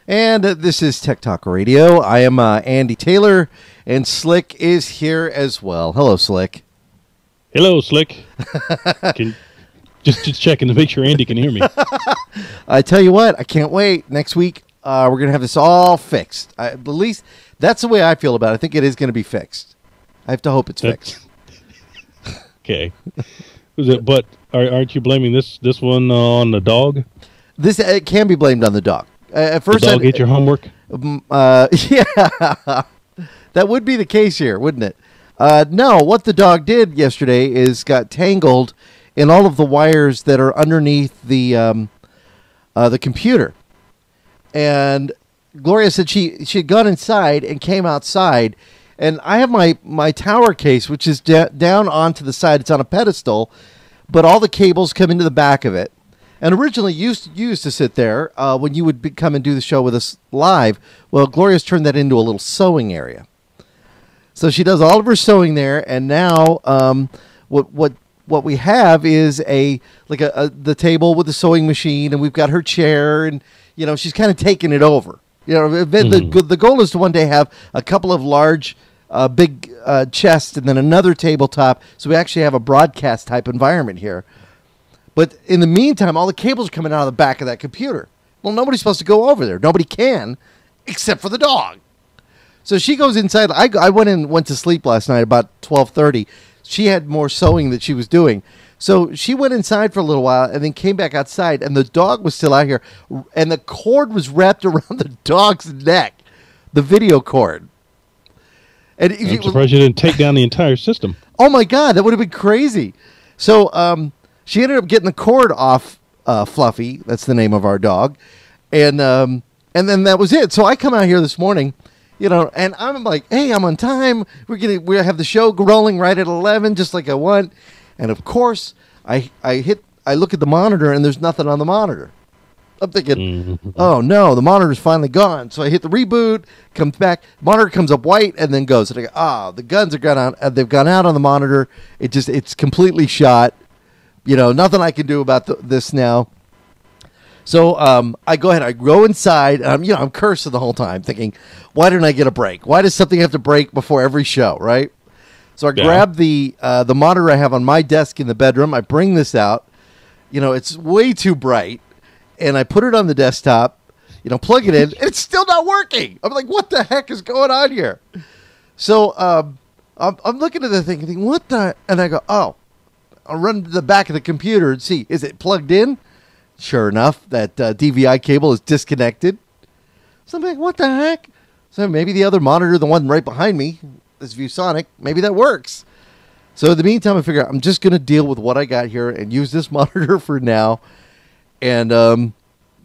And this is Tech Talk Radio. I am Andy Taylor, and Slick is here as well. Hello, Slick. Hello, Slick. Just checking to make sure Andy can hear me. I tell you what, I can't wait. Next week, we're going to have this all fixed. At least that's the way I feel about it. I think it is going to be fixed. I have to hope it's fixed. Okay. But aren't you blaming this one on the dog? It can be blamed on the dog. At first, the dog ate your homework? Yeah, that would be the case here, wouldn't it? No, what the dog did yesterday is got tangled in all of the wires that are underneath the computer. And Gloria said she had gone inside and came outside. And I have my tower case, which is down onto the side. It's on a pedestal, but all the cables come into the back of it. And originally used to sit there when you would come and do the show with us live. Well, Gloria's turned that into a little sewing area. So she does all of her sewing there, and now what we have is the table with the sewing machine, and we've got her chair, and she's kind of taking it over. The goal is to one day have a couple of large, big chests, and then another tabletop, so we actually have a broadcast type environment here. But in the meantime, all the cables are coming out of the back of that computer. Well, nobody's supposed to go over there. Nobody can, except for the dog. So she goes inside. I went to sleep last night about 12:30. She had more sewing that she was doing. So she went inside for a little while and then came back outside, and the dog was still out here. And the cord was wrapped around the dog's neck, the video cord. And I'm surprised you didn't take down the entire system. Oh, my God. That would have been crazy. So she ended up getting the cord off Fluffy. That's the name of our dog. And then that was it. So I come out here this morning, and I'm like, hey, I'm on time. We have the show rolling right at 11, just like I want. And of course, I look at the monitor, and there's nothing on the monitor. I'm thinking, oh no, the monitor's finally gone. So I hit the reboot, comes back, monitor comes up white, and then goes. And I go, the guns are gone out. They've gone out on the monitor. It's completely shot. Nothing I can do about this now. So I go ahead. I go inside. I'm cursing the whole time, thinking, why didn't I get a break? Why does something have to break before every show, right? So I grab the monitor I have on my desk in the bedroom. I bring this out. It's way too bright, and I put it on the desktop. Plug it in, and it's still not working. I'm like, what the heck is going on here? So I'm looking at the thing, thinking, what the? And I go, oh. I'll run to the back of the computer and see, is it plugged in? Sure enough, that DVI cable is disconnected. So I'm like, what the heck? So maybe the other monitor, the one right behind me, this ViewSonic, maybe that works. So in the meantime, I figure I'm just going to deal with what I got here and use this monitor for now. And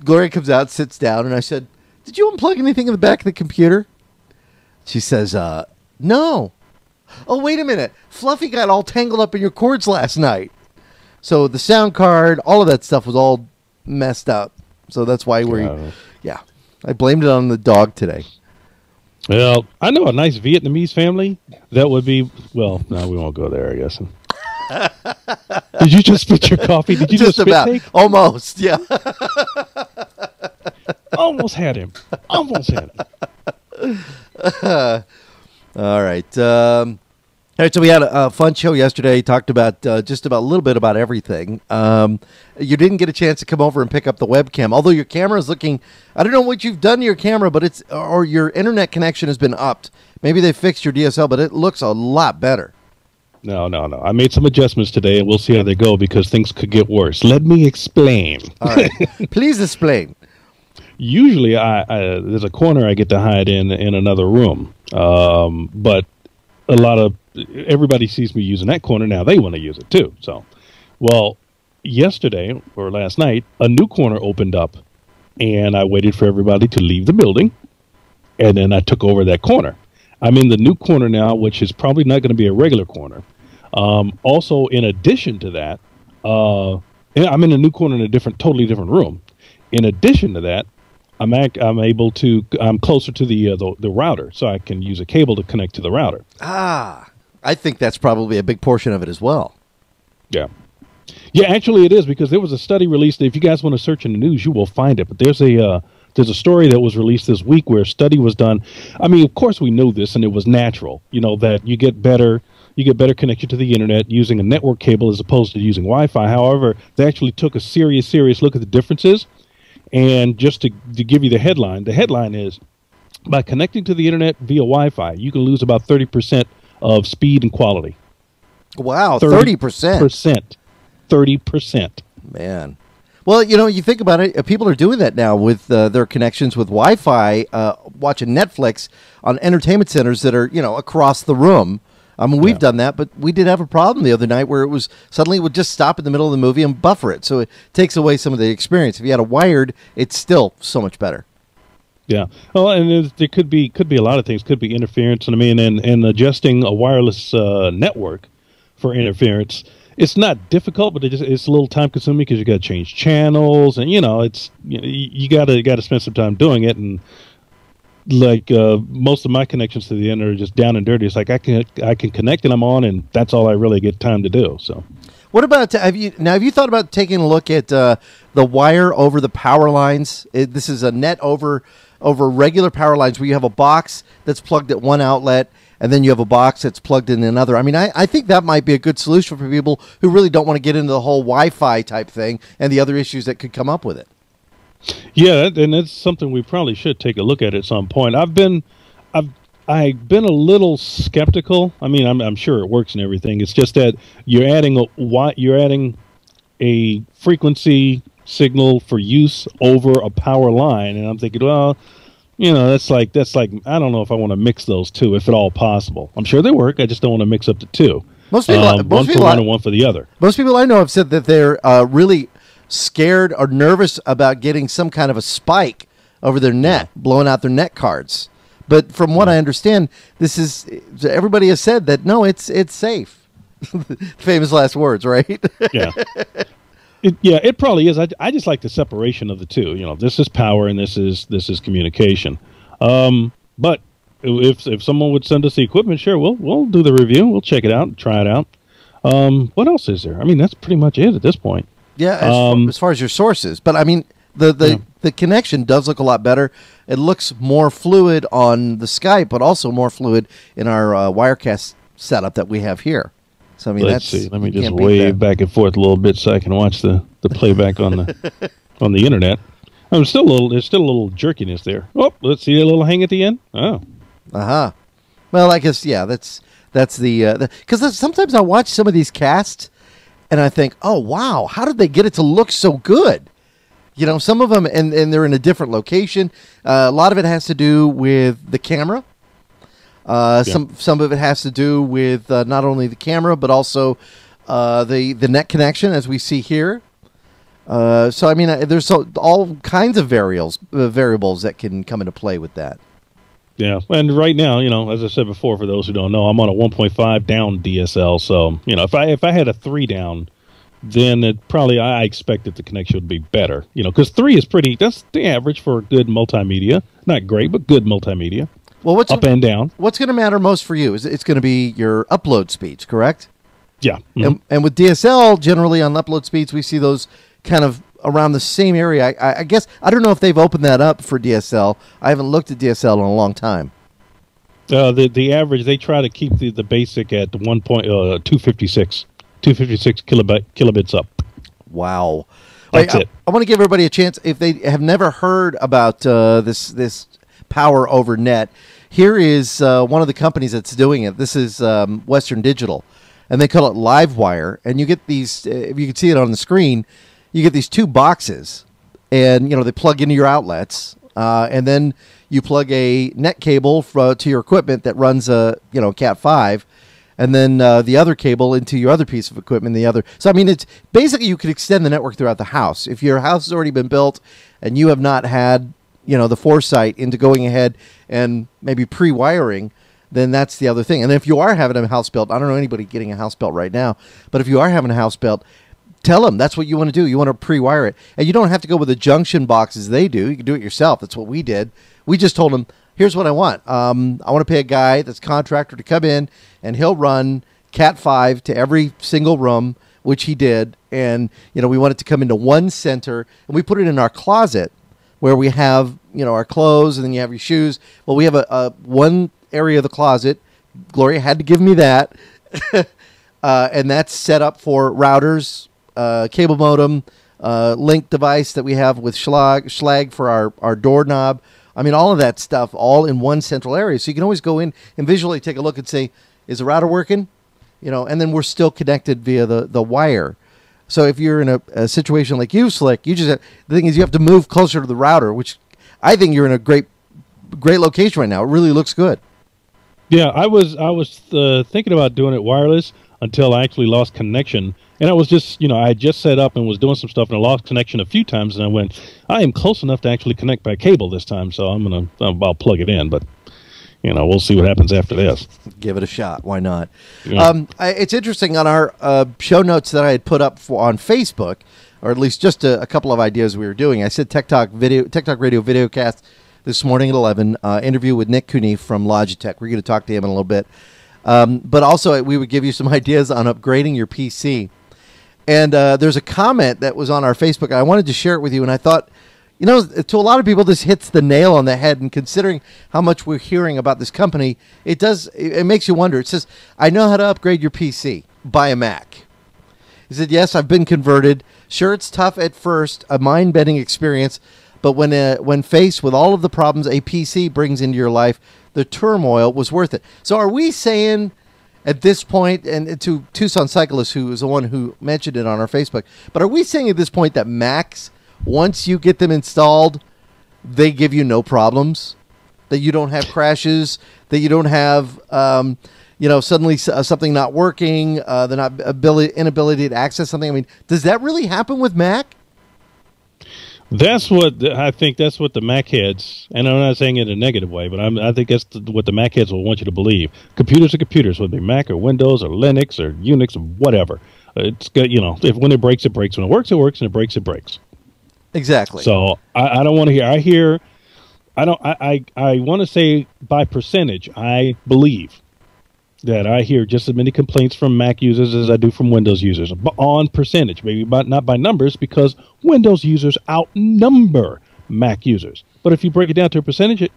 Gloria comes out, sits down, and I said, did you unplug anything in the back of the computer? She says, no. Oh, wait a minute. Fluffy got all tangled up in your cords last night. So the sound card, all of that stuff was all messed up. So that's why I blamed it on the dog today. Well, I know a nice Vietnamese family that would be, well, no, we won't go there, I guess. Did you just spit your coffee? Did you just spit take? Almost, yeah. Almost had him. All right. All right, so we had a fun show yesterday. Talked about just about a little bit about everything. You didn't get a chance to come over and pick up the webcam, although your camera is looking. I don't know what you've done to your camera, but or your internet connection has been upped. Maybe they fixed your DSL, but it looks a lot better. No. I made some adjustments today, and we'll see how they go because things could get worse. Let me explain. All right, please explain. Usually, there's a corner I get to hide in another room, but a lot of everybody sees me using that corner now. They want to use it too. So, well, yesterday or last night, a new corner opened up, and I waited for everybody to leave the building, and then I took over that corner. I'm in the new corner now, which is probably not going to be a regular corner. Also, in addition to that, I'm in a new corner in a totally different room. In addition to that, I'm closer to the router, so I can use a cable to connect to the router. I think that's probably a big portion of it as well. Yeah, actually it is, because there was a study released. If you guys want to search in the news, you will find it. But there's a There's a story that was released this week where a study was done. I mean, of course we know this, and it was natural, that you get better connection to the internet using a network cable as opposed to using Wi-Fi. However, they actually took a serious look at the differences. And just to give you the headline is, by connecting to the internet via Wi-Fi, you can lose about 30% of speed and quality. Wow, 30%. 30%. Man. Well, you think about it, people are doing that now with their connections with Wi-Fi, watching Netflix on entertainment centers that are, across the room. I mean, we've done that, but we did have a problem the other night where it would just stop in the middle of the movie and buffer it. So it takes away some of the experience. If you had a wired, it's still so much better. Yeah. Well, and there could be a lot of things. Could be interference. And I mean, and adjusting a wireless network for interference, it's not difficult, but it's a little time consuming because you got to change channels, and you got to spend some time doing it. And like most of my connections to the internet are just down and dirty. It's like I can connect and I'm on, and that's all I really get time to do. So, what about have you thought about taking a look at the wire over the power lines? This is a net over regular power lines where you have a box that's plugged at one outlet, and then you have a box that's plugged in another. I mean, I think that might be a good solution for people who really don't want to get into the whole Wi-Fi type thing and the other issues that could come up with it. Yeah, and that's something we probably should take a look at some point. I've been a little skeptical. I mean, I'm sure it works and everything. It's just that you're adding a frequency signal for use over a power line, and I'm thinking, well, that's like I don't know if I want to mix those two, if at all possible. I'm sure they work. I just don't want to mix up the two. One for one and one for the other. Most people I know have said that they're really scared or nervous about getting some kind of the over their net, blowing out their net cards. But from what I understand, everybody has said that no, it's safe. Famous last words, right? Yeah. It probably is. I just like the separation of the two. This is power and this is communication. But if someone would send us the equipment, sure, we'll do the review. We'll check it out, try it out. What else is there? I mean, that's pretty much it at this point. Yeah, as far as your sources. But I mean, the connection does look a lot better. It looks more fluid on the Skype, but also more fluid in our Wirecast setup that we have here. So I mean, let's see. Let me just wave back and forth a little bit so I can watch the playback on the on the internet. There's still a little jerkiness there. Oh, let's see a little hang at the end. Oh, Well, I guess that's the because sometimes I watch some of these casts and I think, oh wow, how did they get it to look so good? Some of them, and they're in a different location. A lot of it has to do with the camera. Some of it has to do with not only the camera but also the net connection, as we see here. So I mean, there's all kinds of variables that can come into play with that. Yeah, and right now, as I said before, for those who don't know, I'm on a 1.5 down DSL. So if I had a 3 down, then I expect that the connection would be better. Because 3 is that's the average for good multimedia. Not great, but good multimedia. Well, up and down. What's going to matter most for you? It's going to be your upload speeds, correct? Yeah. Mm-hmm. And with DSL, generally on upload speeds, we see those kind of around the same area. I guess, I don't know if they've opened that up for DSL. I haven't looked at DSL in a long time. The average, they try to keep the basic at 256 kilobits up. Wow. That's it. I want to give everybody a chance, if they have never heard about this power over net. Here is one of the companies that's doing it. This is Western Digital, and they call it Livewire. And you get these, if you can see it on the screen, you get these 2 boxes, and they plug into your outlets, and then you plug a net cable to your equipment that runs a Cat 5, and then the other cable into your other piece of equipment. So I mean, it's basically you could extend the network throughout the house. If your house has already been built and you have not had the foresight into going ahead and maybe pre-wiring, then that's the other thing. And if you are having a house built, I don't know anybody getting a house built right now, but if you are having a house built, tell them that's what you want to do. You want to pre-wire it. And you don't have to go with the junction boxes they do. You can do it yourself. That's what we did. We just told them, here's what I want. I want to pay a guy that's a contractor to come in, and he'll run Cat 5 to every single room, which he did. And, we want it to come into one center, and we put it in our closet where we have, our clothes, and then you have your shoes. Well, we have a one area of the closet. Gloria had to give me that. And that's set up for routers, cable modem, link device that we have with schlag for our doorknob. I mean, all of that stuff all in one central area. So you can always go in and visually take a look and say, is the router working? And then we're still connected via the wire. So if you're in a situation like you, Slick, the thing is you have to move closer to the router, which I think you're in a great location right now. It really looks good. Yeah, I was thinking about doing it wireless until I actually lost connection. And I was just, I had just set up and was doing some stuff, and I lost connection a few times, and I went, I am close enough to actually connect by cable this time, so I'll plug it in, but, we'll see what happens after this. Give it a shot. Why not? Yeah. It's interesting, on our show notes that I had put up on Facebook, or at least just a couple of ideas we were doing, I said Tech Talk Radio Videocast this morning at 11, interview with Nick CUNIFFE from Logitech. We're going to talk to him in a little bit. But also, we would give you some ideas on upgrading your PC. And there's a comment that was on our Facebook. I wanted to share it with you, and I thought, to a lot of people, this hits the nail on the head. And considering how much we're hearing about this company, it makes you wonder. It says, I know how to upgrade your PC. Buy a Mac. He said, yes, I've been converted. Sure, it's tough at first, a mind-bending experience. But when faced with all of the problems a PC brings into your life, the turmoil was worth it. So are we saying at this point, and to Tucson Cyclist, who is the one who mentioned it on our Facebook, but are we saying at this point that Macs, once you get them installed, they give you no problems? That you don't have crashes? That you don't have, suddenly something not working, the inability to access something? I mean, does that really happen with Mac? That's what I think. That's what the Mac heads, and I'm not saying it in a negative way, but I think that's what the Mac heads will want you to believe. Computers are computers, whether it be Mac or Windows or Linux or Unix or whatever. It's good, if when it breaks, it breaks. When it works, and it breaks, it breaks. Exactly. So I don't want to hear. I want to say by percentage, I believe that I hear just as many complaints from Mac users as I do from Windows users, but on percentage, maybe not by numbers, because Windows users outnumber Mac users. But if you break it down to a percentage,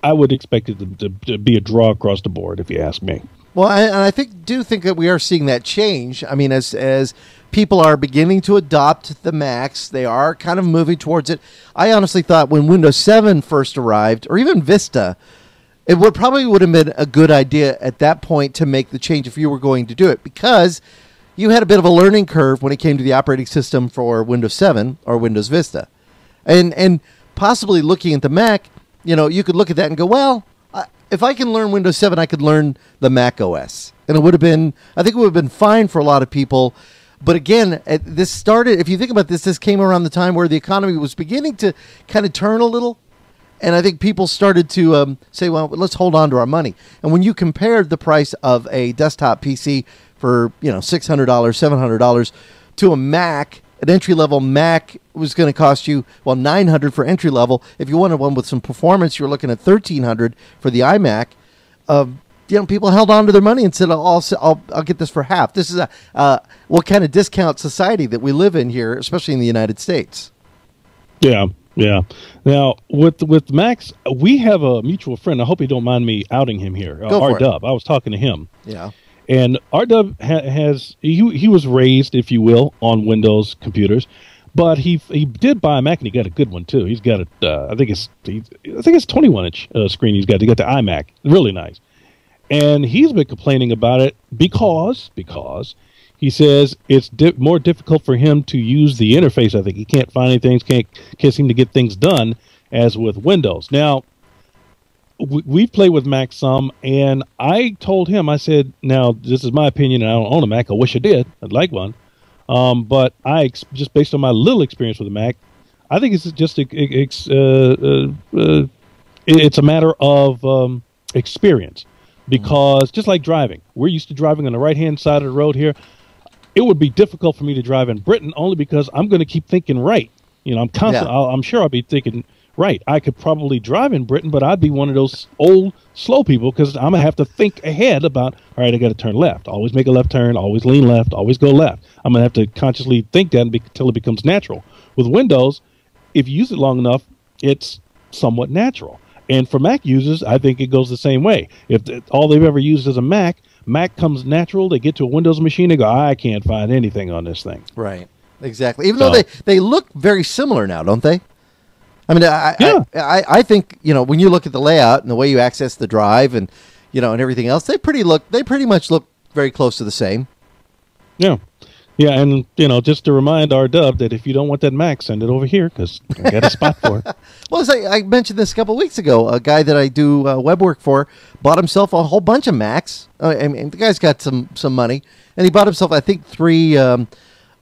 I would expect it to be a draw across the board, if you ask me. Well, I do think that we are seeing that change. I mean, as people are beginning to adopt the Macs, they are kind of moving towards it. I honestly thought when Windows 7 first arrived, or even Vista, it would have been a good idea at that point to make the change if you were going to do it, because you had a bit of a learning curve when it came to the operating system for Windows 7 or Windows Vista. And possibly looking at the Mac, you could look at that and go, well, if I can learn Windows 7, I could learn the Mac OS. And I think it would have been fine for a lot of people. But again, this started, if you think about this came around the time where the economy was beginning to kind of turn a little. And I think people started to say, well, let's hold on to our money. And when you compared the price of a desktop PC for, $600, $700 to a Mac, an entry-level Mac was going to cost you, well, $900 for entry-level. If you wanted one with some performance, you're looking at $1,300 for the iMac. People held on to their money and said, I'll get this for half. This is what kind of discount society that we live in here, especially in the United States. Yeah. Yeah. Now, with Max, we have a mutual friend. I hope you don't mind me outing him here. R-Dub. I was talking to him. Yeah. And R-Dub he was raised, if you will, on Windows computers, but he did buy a Mac, and he got a good one too. He's got I think it's 21-inch screen. He got the iMac, really nice. And he's been complaining about it because he says it's more difficult for him to use the interface. I think he can't find anything, can't seem to get things done as with Windows. Now, we've played with Mac some, and I told him, I said, now, this is my opinion, and I don't own a Mac. I wish I did. I'd like one. But just based on my little experience with the Mac, I think it's just it's a matter of experience. Because just like driving, we're used to driving on the right-hand side of the road here. It would be difficult for me to drive in Britain only because I'm going to keep thinking right. I'm constant. Yeah. I'm sure I'll be thinking right. I could probably drive in Britain, but I'd be one of those old, slow people because I'm going to have to think ahead about, all right, I got to turn left. Always make a left turn, always lean left, always go left. I'm going to have to consciously think that until it becomes natural. With Windows, if you use it long enough, it's somewhat natural. And for Mac users, I think it goes the same way. If all they've ever used is a Mac comes natural. They get to a Windows machine, they go, I can't find anything on this thing. Right. Exactly. Even though they look very similar now, don't they? I mean, I think, when you look at the layout and the way you access the drive and, and everything else, they pretty much look very close to the same. Yeah. Yeah, and, just to remind our Dub that if you don't want that Mac, send it over here because I got a spot for it. Well, as I mentioned this a couple of weeks ago, a guy that I do web work for bought himself a whole bunch of Macs. I mean, the guy's got some money, and he bought himself, I think, he bought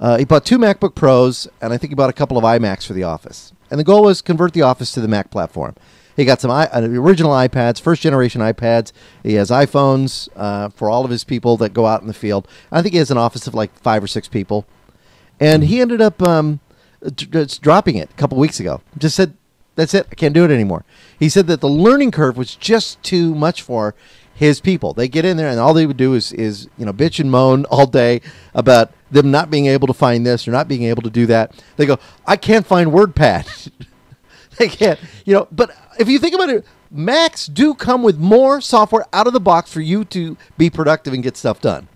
2 MacBook Pros, and I think he bought a couple of iMacs for the office. And the goal was to convert the office to the Mac platform. He got some original iPads, first-generation iPads. He has iPhones for all of his people that go out in the field. I think he has an office of like 5 or 6 people. And he ended up dropping it a couple weeks ago. Just said, that's it. I can't do it anymore. He said that the learning curve was just too much for his people. They get in there, and all they would do is bitch and moan all day about them not being able to find this or not being able to do that. They go, I can't find WordPad. They can't, but if you think about it, Macs do come with more software out of the box for you to be productive and get stuff done.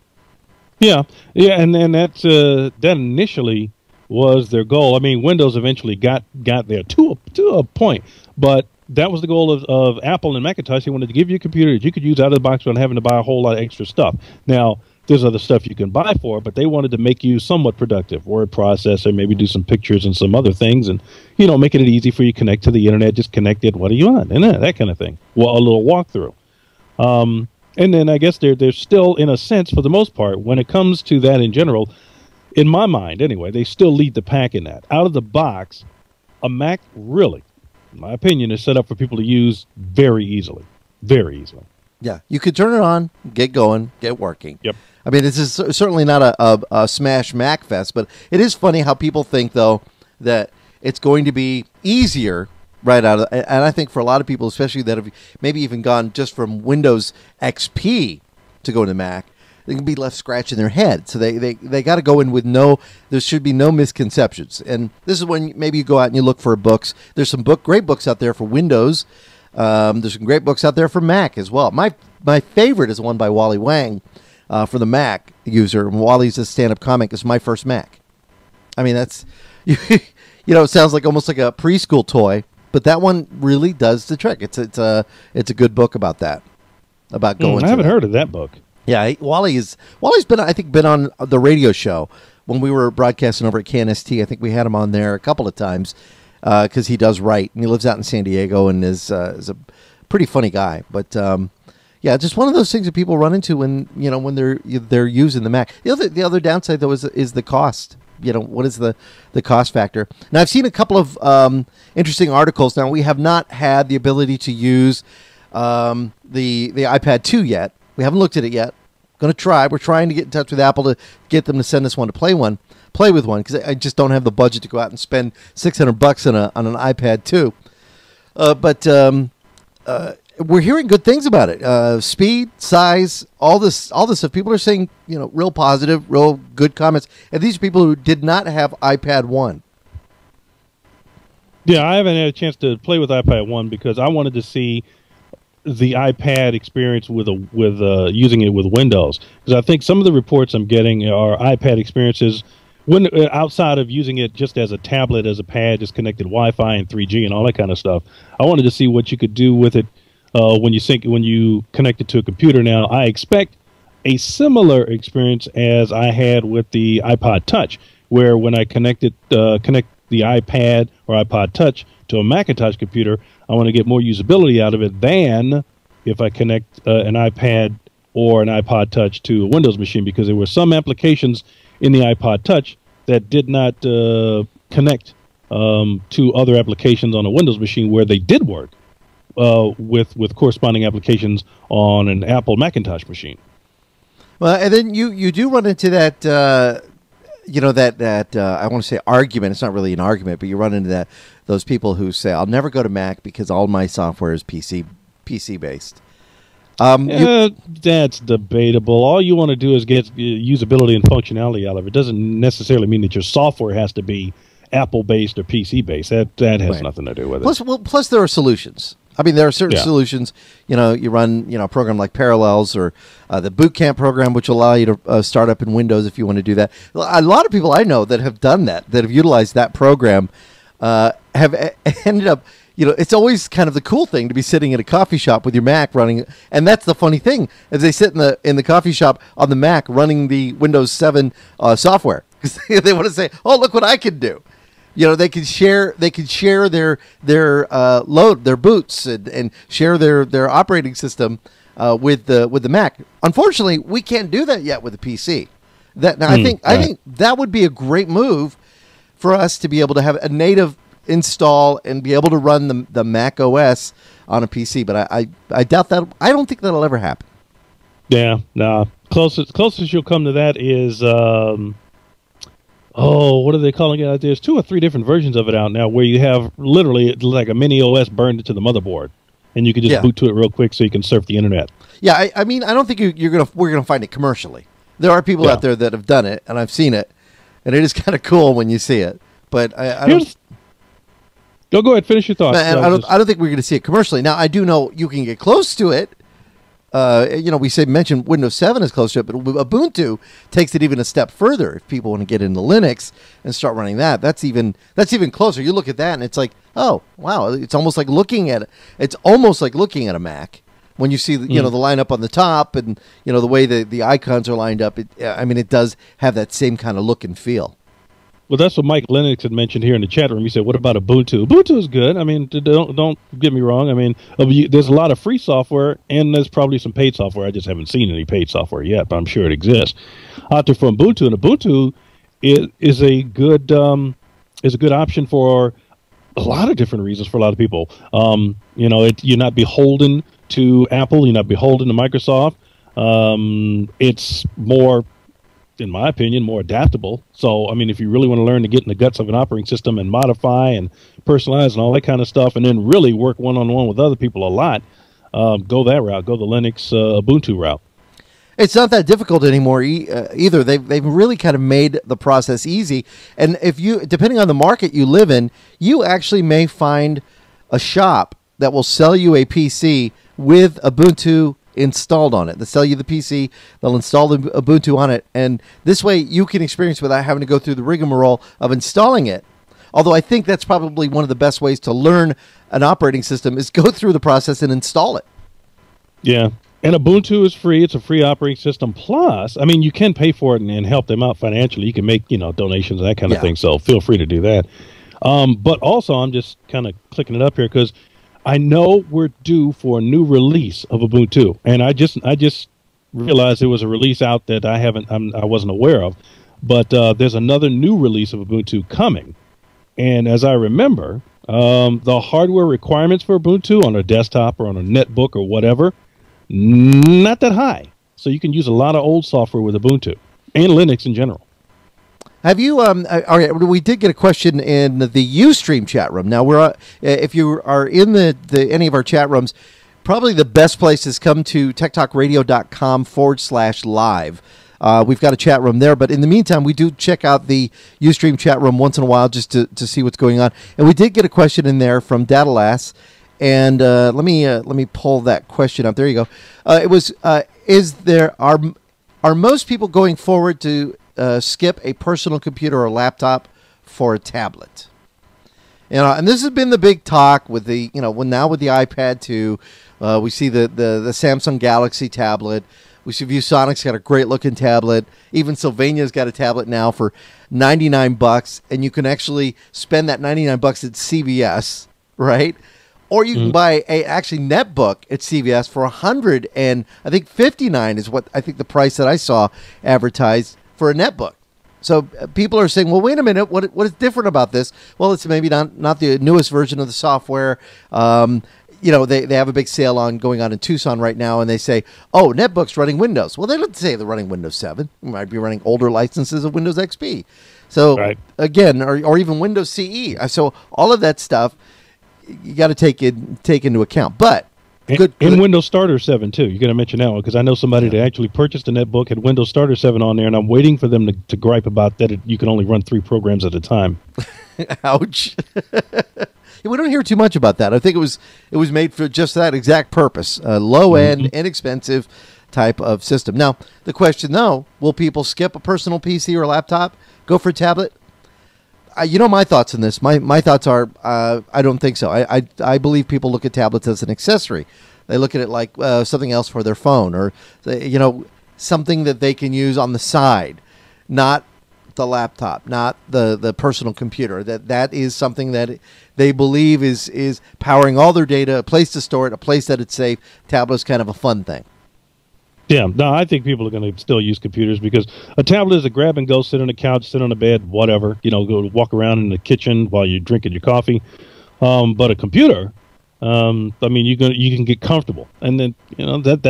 Yeah, and that's that initially was their goal. I mean, Windows eventually got there to a point, but that was the goal of Apple and Macintosh. They wanted to give you a computer that you could use out of the box without having to buy a whole lot of extra stuff. Now, there's other stuff you can buy for it, but they wanted to make you somewhat productive. Word processor, maybe do some pictures and some other things, and making it easy for you to connect to the internet. Just connect it. What do you want? And that kind of thing. Well, a little walkthrough. And then I guess they're still, in a sense, for the most part, when it comes to that in general, in my mind anyway, they still lead the pack in that. Out of the box, a Mac really, in my opinion, is set up for people to use very easily. Very easily. Yeah, you could turn it on, get going, get working. Yep. I mean, this is certainly not a smash Mac fest, but it is funny how people think, though, that it's going to be easier right out of, and I think for a lot of people, especially that have maybe even gone just from Windows XP to go to Mac, they can be left scratching their head. So they got to go in with there should be no misconceptions. And this is when maybe you go out and you look for books. There's some great books out there for Windows. There's some great books out there for Mac as well. My favorite is the one by Wally Wang for the Mac user. Wally's a stand-up comic. It's my first Mac. I mean, that's it sounds like almost like a preschool toy, but that one really does the trick. It's a good book about that. About going. I haven't heard of that book. Yeah, Wally's been on the radio show when we were broadcasting over at KNST. I think we had him on there a couple of times because he does write, and he lives out in San Diego and is a pretty funny guy. But yeah, just one of those things that people run into when they're using the Mac. The other downside though is the cost. What is the cost factor? Now I've seen a couple of interesting articles. Now we have not had the ability to use the iPad 2 yet. We haven't looked at it yet. Going to try. We're trying to get in touch with Apple to get them to send us one to play with one because I just don't have the budget to go out and spend $600 on an iPad 2. But we're hearing good things about it. Speed, size, all this stuff. People are saying real positive, real good comments. And these are people who did not have iPad 1. Yeah, I haven't had a chance to play with iPad 1 because I wanted to see the iPad experience with using it with Windows, because I think some of the reports I'm getting are iPad experiences when outside of using it just as a tablet, as a pad, just connected Wi-Fi and 3G and all that kind of stuff. I wanted to see what you could do with it when you connect it to a computer. Now I expect a similar experience as I had with the iPod Touch, where when I connect the iPad or iPod Touch to a Macintosh computer, I want to get more usability out of it than if I connect an iPad or an iPod Touch to a Windows machine, because there were some applications in the iPod Touch that did not connect to other applications on a Windows machine where they did work with corresponding applications on an Apple Macintosh machine. Well, and then you do run into that I want to say argument. It's not really an argument, but you run into those people who say, I'll never go to Mac because all my software is PC based. That's debatable. All you want to do is get usability and functionality out of it. It doesn't necessarily mean that your software has to be Apple based or PC based. That has Right. nothing to do with it. Plus there are solutions. I mean, there are certain Yeah. solutions. You run a program like Parallels or the Boot Camp program, which will allow you to start up in Windows if you want to do that. A lot of people I know that have done that have utilized that program, have ended up. It's always kind of the cool thing to be sitting in a coffee shop with your Mac running, and that's the funny thing as they sit in the coffee shop on the Mac running the Windows 7 software because they want to say, "Oh, look what I can do." They can share their load, their boots, and share their operating system with the Mac. Unfortunately, we can't do that yet with the PC. I think that would be a great move for us to be able to have a native install and be able to run the Mac OS on a PC. But I doubt that. I don't think that'll ever happen. Yeah, no. Closest you'll come to that is what are they calling it out there? There's 2 or 3 different versions of it out now where you have literally like a mini OS burned into the motherboard, and you can just boot to it real quick so you can surf the internet. Yeah, I mean, I don't think we're gonna find it commercially. There are people out there that have done it, and I've seen it, and it is kind of cool when you see it. But I don't. Go ahead, finish your thoughts. I don't think we're going to see it commercially. Now, I do know you can get close to it. We mentioned Windows 7 is close to it, but Ubuntu takes it even a step further. If people want to get into Linux and start running that, that's even closer. You look at that, and it's like, oh wow, it's almost like looking at a Mac when you see the lineup on the top and the way the icons are lined up. It does have that same kind of look and feel. Well, that's what Mike Lennox had mentioned here in the chat room. He said, "What about Ubuntu?" Ubuntu is good. I mean, don't get me wrong. I mean, there's a lot of free software, and there's probably some paid software. I just haven't seen any paid software yet, but I'm sure it exists out there for Ubuntu. And Ubuntu is a good option for a lot of different reasons for a lot of people. You're not beholden to Apple. You're not beholden to Microsoft. It's more, in my opinion, more adaptable. So, I mean, if you really want to learn to get in the guts of an operating system and modify and personalize and all that kind of stuff, and then really work one-on-one with other people a lot, go that route. Go the Linux Ubuntu route. It's not that difficult anymore either. They've really kind of made the process easy. And depending on the market you live in, you actually may find a shop that will sell you a PC with Ubuntu installed on it. They'll sell you the PC, they'll install the Ubuntu on it, and this way you can experience without having to go through the rigmarole of installing it. Although I think that's probably one of the best ways to learn an operating system is go through the process and install it. Yeah. And Ubuntu is free. It's a free operating system. Plus, I mean, you can pay for it and help them out financially. You can make, donations and that kind of thing. So feel free to do that. But also, I'm just kind of clicking it up here because I know we're due for a new release of Ubuntu, and I just realized there was a release out that I wasn't aware of. But there's another new release of Ubuntu coming, and as I remember, the hardware requirements for Ubuntu on a desktop or on a netbook or whatever, not that high. So you can use a lot of old software with Ubuntu and Linux in general. Have you? All right, we did get a question in the Ustream chat room. Now if you are in the any of our chat rooms, probably the best place is come to techtalkradio.com/live. We've got a chat room there, but in the meantime, we do check out the Ustream chat room once in a while just to see what's going on. And we did get a question in there from Datalass, and let me pull that question up. There you go. It was: are most people going forward to skip a personal computer or laptop for a tablet? And this has been the big talk with the now with the iPad 2. We see the Samsung Galaxy tablet. We see ViewSonic's got a great looking tablet. Even Sylvania's got a tablet now for $99, and you can actually spend that $99 at CVS, right? Or you can buy a actually netbook at CVS for $100, and I think $59 is what I think the price that I saw advertised for a netbook. So people are saying, well, wait a minute, what is different about this? Well, it's maybe not the newest version of the software. They have a big sale going on in Tucson right now, and they say, oh, netbook's running Windows. Well, they don't say they're running Windows 7. It might be running older licenses of Windows XP. So again, or even Windows CE. So all of that stuff you got to take into account. But And Windows Starter 7 too. You're going to mention that one because I know somebody that actually purchased a netbook, had Windows Starter 7 on there, and I'm waiting for them to gripe about that. You can only run 3 programs at a time. Ouch. We don't hear too much about that. I think it was made for just that exact purpose, low end, inexpensive type of system. Now, the question though, will people skip a personal PC or laptop, go for a tablet? You know my thoughts on this. My thoughts are I don't think so. I believe people look at tablets as an accessory. They look at it like something else for their phone, or something that they can use on the side, not the laptop, not the personal computer. That is something that they believe is powering all their data, a place to store it, a place that it's safe. Tablet's kind of a fun thing. Yeah, no, I think people are going to still use computers because a tablet is a grab and go, sit on the couch, sit on the bed, whatever. Go walk around in the kitchen while you're drinking your coffee. But a computer, you can get comfortable, and then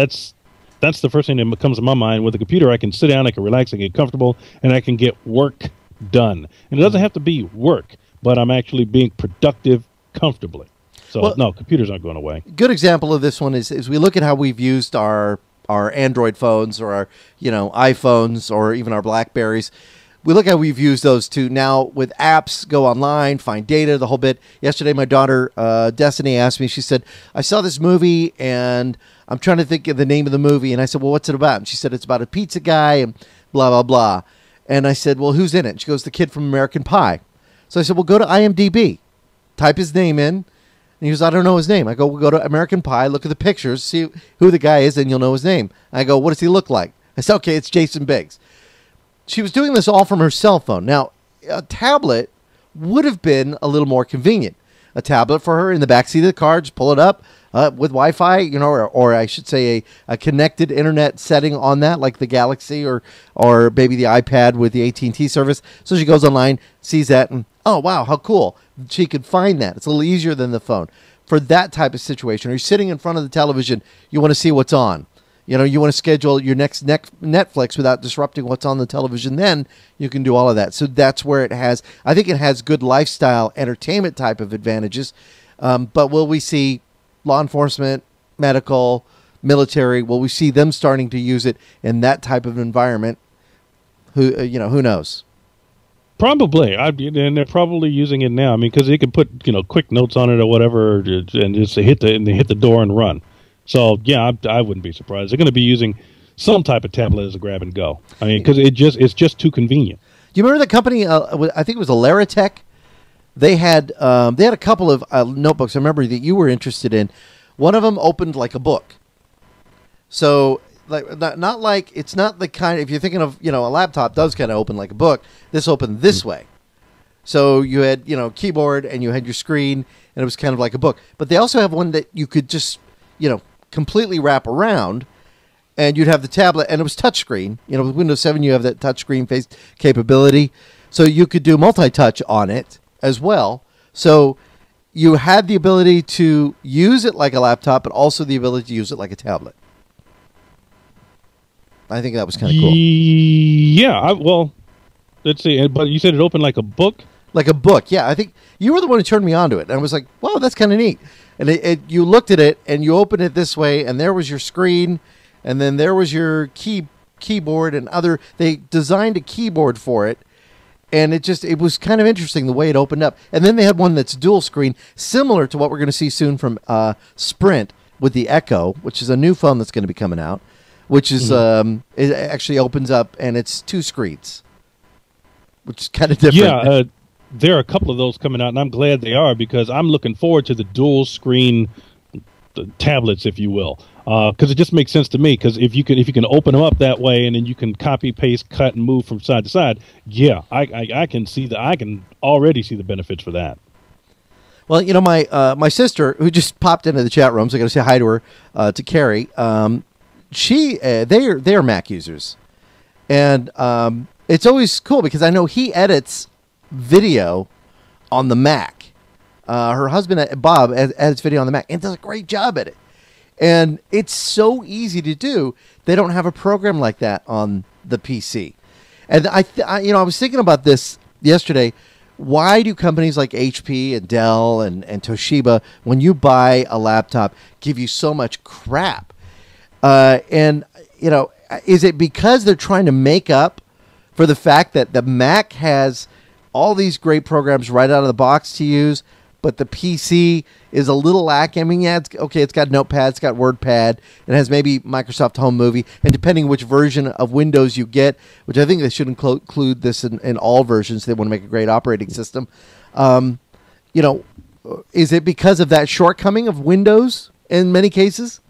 that's the first thing that comes to my mind. With a computer, I can sit down, I can relax, I can get comfortable, and I can get work done. And it doesn't have to be work, but I'm actually being productive comfortably. So no, computers aren't going away. Good example of this one is we look at how we've used our Android phones or our iPhones or even our Blackberries. We look how we've used those to now with apps, go online, find data, the whole bit. Yesterday, my daughter, Destiny, asked me, she said, I saw this movie and I'm trying to think of the name of the movie. And I said, well, what's it about? And she said, it's about a pizza guy and blah, blah, blah. And I said, well, who's in it? And she goes, the kid from American Pie. So I said, well, go to IMDb, type his name in. And he goes, I don't know his name. I go, we'll go to American Pie, look at the pictures, see who the guy is, and you'll know his name. I go, what does he look like? I said, okay, it's Jason Biggs. She was doing this all from her cell phone. Now, a tablet would have been a little more convenient. A tablet for her in the backseat of the car, just pull it up with Wi-Fi, or I should say a connected internet setting on that, like the Galaxy or maybe the iPad with the AT&T service. So she goes online, sees that, and oh, wow, how cool. She could find that. It's a little easier than the phone. For that type of situation, or you're sitting in front of the television, you want to see what's on. You want to schedule your next Netflix without disrupting what's on the television. Then you can do all of that. So that's where I think it has good lifestyle entertainment type of advantages. But will we see law enforcement, medical, military, will we see them starting to use it in that type of environment? Who knows? Probably, and they're probably using it now. I mean, because they can put quick notes on it or whatever, and just hit the door and run. So yeah, I wouldn't be surprised. They're going to be using some type of tablet as a grab and go. I mean, because it's just too convenient. Do you remember the company? I think it was Logitech. They had a couple of notebooks. I remember that you were interested in. One of them opened like a book. So. Not like it's not the kind. If you're thinking of a laptop does kind of open like a book. This opened this way, so you had keyboard and you had your screen and it was kind of like a book. But they also have one that you could just completely wrap around, and you'd have the tablet and it was touchscreen. With Windows 7 you have that touchscreen face capability, so you could do multi-touch on it as well. So you had the ability to use it like a laptop, but also the ability to use it like a tablet. I think that was kind of cool. Yeah, well, let's see. But you said it opened like a book? Like a book, yeah. I think you were the one who turned me on to it. And I was like, wow, that's kind of neat. And you looked at it, and you opened it this way, and there was your screen, and then there was your keyboard and other. They designed a keyboard for it, and it was kind of interesting the way it opened up. And then they had one that's dual screen, similar to what we're going to see soon from Sprint with the Echo, which is a new phone that's going to be coming out. Which is it actually opens up and it's 2 screens, which is kind of different. Yeah, there are a couple of those coming out, and I'm glad they are because I'm looking forward to the dual screen tablets, if you will, because it just makes sense to me. Because if you can open them up that way and then you can copy, paste, cut, and move from side to side, yeah, I can already see the benefits for that. Well, my sister who just popped into the chat room, so I got to say hi to her, to Carrie. They are Mac users, and it's always cool because I know he edits video on the Mac. Her husband Bob edits video on the Mac and does a great job at it, and it's so easy to do. They don't have a program like that on the PC, and I was thinking about this yesterday. why do companies like HP and Dell and Toshiba, when you buy a laptop, give you so much crap? And, you know, is it because they're trying to make up for the fact that the Mac has all these great programs right out of the box to use, but the PC is a little lacking? I mean, yeah, it's got Notepad, it's got WordPad, it has maybe Microsoft Home Movie, and depending which version of Windows you get, which I think they should include this in all versions, they want to make a great operating system. You know, is it because of that shortcoming of Windows in many cases?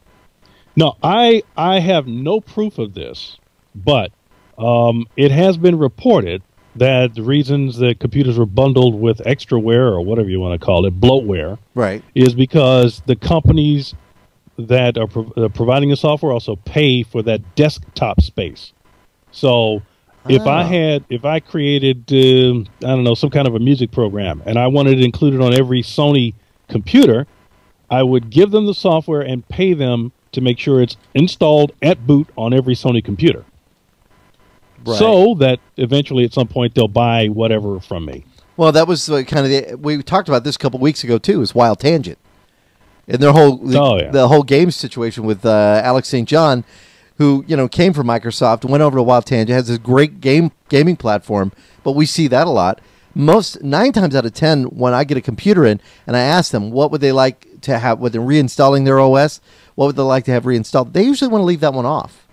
No, I have no proof of this, but it has been reported that the reasons that computers were bundled with extraware, or whatever you want to call it, bloatware, right, is because the companies that are providing the software also pay for that desktop space. So if I created, I don't know, some kind of a music program, and I wanted it included on every Sony computer, I would give them the software and pay them to make sure it's installed at boot on every Sony computer. Right. So that eventually at some point they'll buy whatever from me. Well, that was kind of we talked about this a couple weeks ago too, is Wild Tangent. And their whole the whole game situation with Alex St. John, who, you know, came from Microsoft, went over to Wild Tangent, has this great gaming platform, but we see that a lot. 9 times out of 10, when I get a computer in and I ask them what would they like to have with reinstalling their OS, what would they like to have reinstalled, they usually want to leave that one off,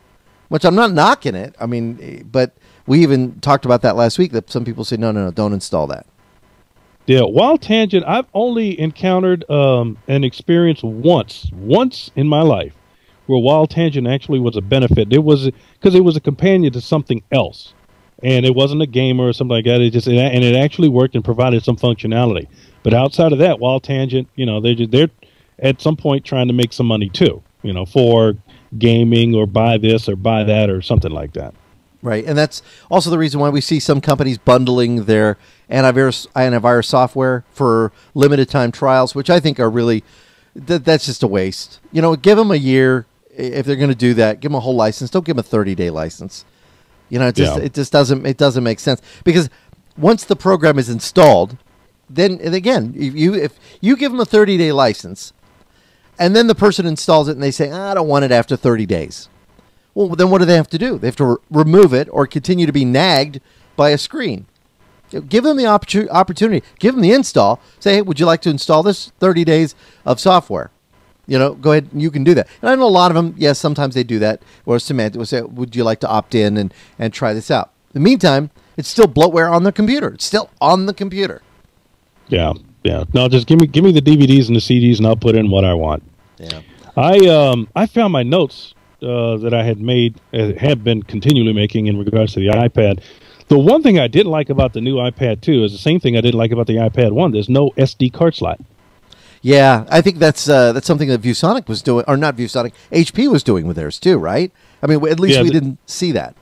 which I'm not knocking it. I mean, but we even talked about that last week, that some people say, no, don't install that. Yeah, Wild Tangent, I've only encountered an experience once in my life where Wild Tangent actually was a benefit. It was because it was a companion to something else. And it wasn't a gamer or something like that. It actually worked and provided some functionality. But outside of that, Wild Tangent, you know, they're at some point trying to make some money too, you know, for gaming or buy this or buy that or something like that. Right, and that's also the reason why we see some companies bundling their antivirus software for limited time trials, which I think are really that's just a waste. You know, give them a year if they're going to do that. Give them a whole license. Don't give them a 30-day license. You know, it just doesn't make sense, because once the program is installed, then again, if you give them a 30-day license, and then the person installs it and they say, I don't want it after 30 days. Well, then what do they have to do? They have to remove it or continue to be nagged by a screen. Give them the opportunity. Give them the install. Say, hey, would you like to install this 30 days of software? You know, go ahead, you can do that. And I know a lot of them, yes, sometimes they do that. Or Samantha will say, would you like to opt in and try this out? In the meantime, it's still bloatware on the computer. It's still on the computer. Yeah. No, just give me the DVDs and the CDs, and I'll put in what I want. Yeah. I found my notes that I had been continually making in regards to the iPad. The one thing I didn't like about the new iPad 2 is the same thing I didn't like about the iPad 1. There's no SD card slot. Yeah, I think that's something that ViewSonic was doing, or not ViewSonic, HP was doing with theirs too, right? I mean, at least we didn't see that.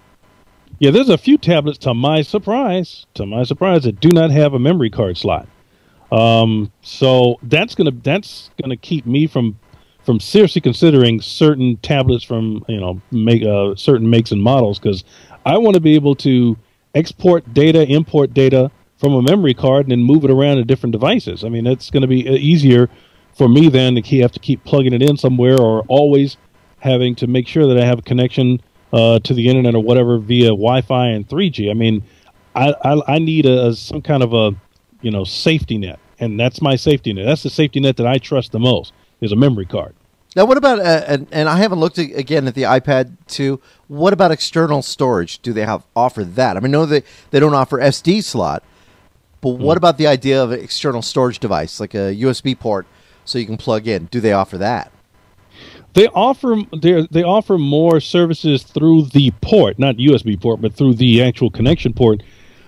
Yeah, there's a few tablets, to my surprise, that do not have a memory card slot. So that's gonna keep me from seriously considering certain tablets from, you know, certain makes and models, because I want to be able to export data, import data from a memory card and then move it around to different devices. I mean, it's going to be easier for me than to have to keep plugging it in somewhere, or always having to make sure that I have a connection to the internet or whatever via Wi-Fi and 3G. I mean, I need some kind of a, you know, safety net, and that's my safety net. That's the safety net that I trust the most, is a memory card. Now, what about, and I haven't looked again at the iPad 2, what about external storage? Do they offer that? I mean, no, they don't offer SD slot, but what about the idea of an external storage device, like a USB port, so you can plug in? Do they offer that? They offer more services through the port, not USB port, but through the actual connection port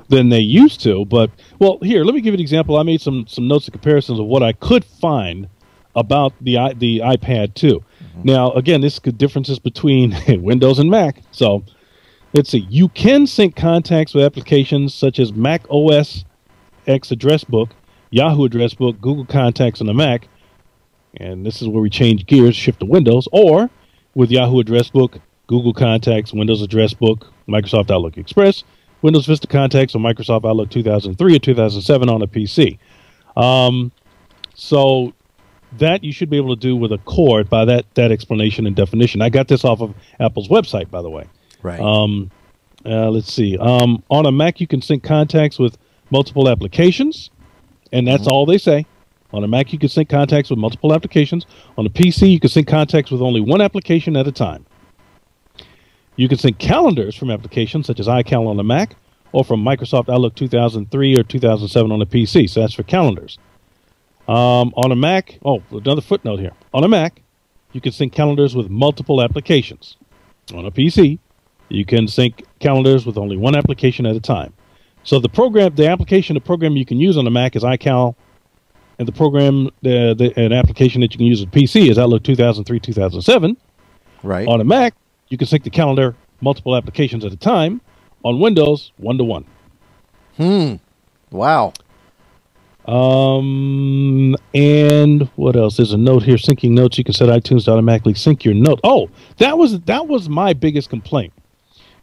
than they used to. But, well, here, let me give you an example. I made some notes and comparisons of what I could find about the iPad 2. Mm-hmm. Now, again, this is differences between Windows and Mac. So, let's see. You can sync contacts with applications such as Mac OS X Address Book, Yahoo Address Book, Google Contacts on the Mac. And this is where we change gears, shift to Windows, or with Yahoo Address Book, Google Contacts, Windows Address Book, Microsoft Outlook Express, Windows Vista Contacts or Microsoft Outlook 2003 or 2007 on a PC. So that you should be able to do with a cord by that explanation and definition. I got this off of Apple's website, by the way. Right. Let's see. On a Mac, you can sync contacts with multiple applications, and that's all they say. On a Mac, you can sync contacts with multiple applications. On a PC, you can sync contacts with only one application at a time. You can sync calendars from applications such as iCal on the Mac or from Microsoft Outlook 2003 or 2007 on the PC. So that's for calendars. On a Mac, another footnote here. On a Mac, you can sync calendars with multiple applications. On a PC, you can sync calendars with only one application at a time. So the program you can use on the Mac is iCal, and an application that you can use on PC is Outlook 2003, 2007. Right. On a Mac, you can sync the calendar multiple applications at a time. On Windows, 1-to-1. Wow. And what else? There's a note here, syncing notes. You can set iTunes to automatically sync your note. Oh, that was my biggest complaint.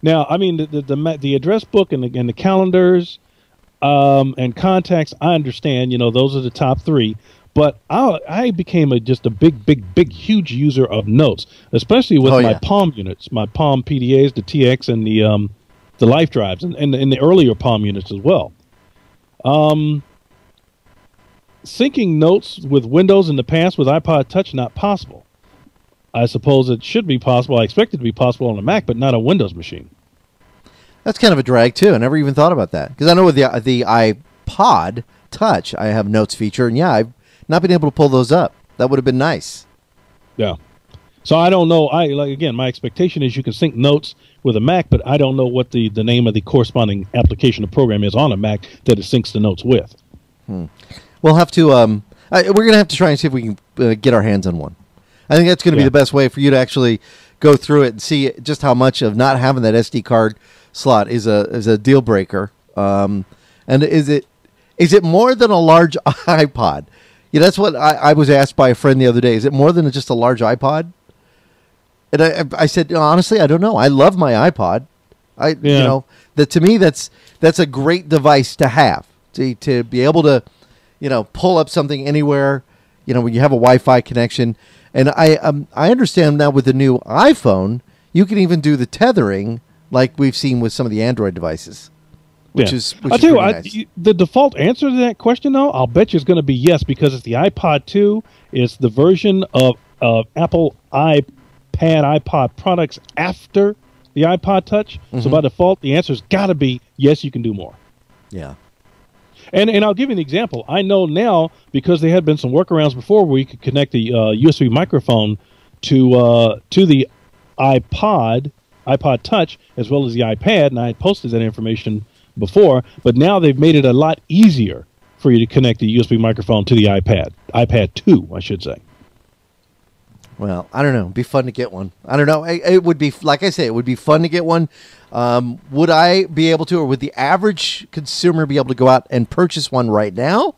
Now, I mean, the address book and the calendars and contacts, I understand. Those are the top three. But I became just a big, huge user of notes, especially with my Palm units, my Palm PDAs, the TX, and the Life drives, and the earlier Palm units as well. Syncing notes with Windows in the past with iPod Touch, not possible. I suppose it should be possible. I expect it to be possible on a Mac, but not a Windows machine. That's kind of a drag, too. I never even thought about that. Because I know with the iPod Touch, I have notes feature, and I've not been able to pull those up. That would have been nice. Yeah. So I don't know. Again, my expectation is you can sync notes with a Mac, but I don't know what the name of the corresponding application or program is on a Mac that it syncs the notes with. We'll have to. We're going to have to try and see if we can get our hands on one. I think that's going to be the best way for you to actually go through it and see just how much of not having that SD card slot is a deal breaker. And is it more than a large iPod? Yeah, that's what I was asked by a friend the other day. Is it more than just a large iPod? And I said, honestly, I don't know. I love my iPod. To me that's a great device to have to be able to, pull up something anywhere. When you have a Wi-Fi connection, and I understand now with the new iPhone, you can even do the tethering like we've seen with some of the Android devices. I'll tell you what, the default answer to that question, though, I'll bet you is going to be yes, because it's the iPod 2. It's the version of Apple iPod products after the iPod Touch. So by default, the answer's got to be yes, you can do more. Yeah. And I'll give you an example. I know now, because there had been some workarounds before where you could connect the USB microphone to the iPod Touch as well as the iPad, and I had posted that information before, but now they've made it a lot easier for you to connect the USB microphone to the iPad 2, I should say. Well, I don't know. It'd be fun to get one. I don't know. It would be, like I say, it would be fun to get one. Would I be able to, or would the average consumer be able to go out and purchase one right now?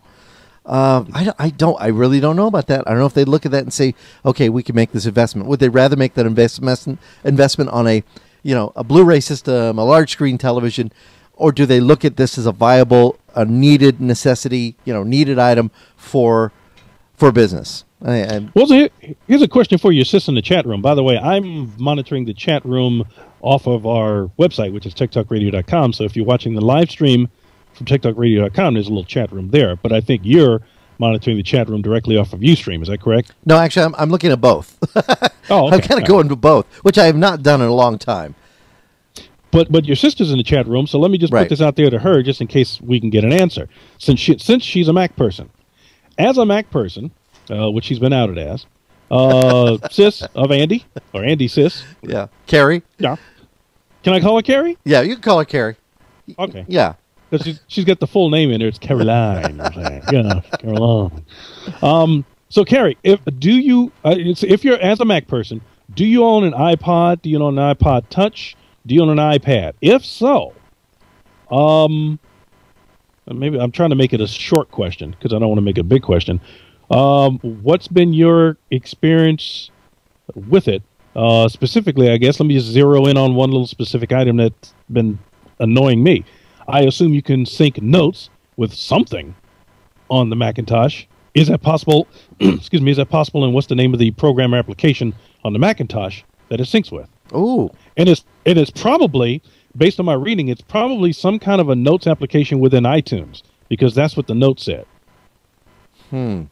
I really don't know about that. I don't know if they look at that and say, okay, we can make this investment. Would they rather make that investment on a Blu-ray system, a large screen television, or do they look at this as a viable, a needed necessity, needed item for business? Well, so here's a question for your sis in the chat room. By the way, I'm monitoring the chat room off of our website, which is TechtalkRadio.com. So if you're watching the live stream from TechtalkRadio.com, there's a little chat room there. But I think you're monitoring the chat room directly off of Ustream. Is that correct? No, actually, I'm looking at both. Oh, okay. I'm kind of going to both, which I have not done in a long time. But your sister's in the chat room, so let me just put this out there to her just in case we can get an answer. Since she's a Mac person. As a Mac person, which she's been outed as, sis of Andy, or Andy sis. Yeah. Carrie. Yeah. Can I call her Carrie? Yeah, you can call her Carrie. Okay. Yeah. She's got the full name in there. It's Caroline. Yeah, Caroline. So Carrie, if you're as a Mac person, do you own an iPod? Do you own an iPod Touch? Do you own an iPad? If so, maybe I'm trying to make it a short question because I don't want to make it a big question. What's been your experience with it? Specifically, I guess, let me just zero in on one little specific item that's been annoying me. I assume you can sync notes with something on the Macintosh. Is that possible? Excuse me. Is that possible? And what's the name of the program or application on the Macintosh that it syncs with? Ooh. And it is probably, based on my reading, it's probably some kind of a notes application within iTunes, because that's what the note said. Well,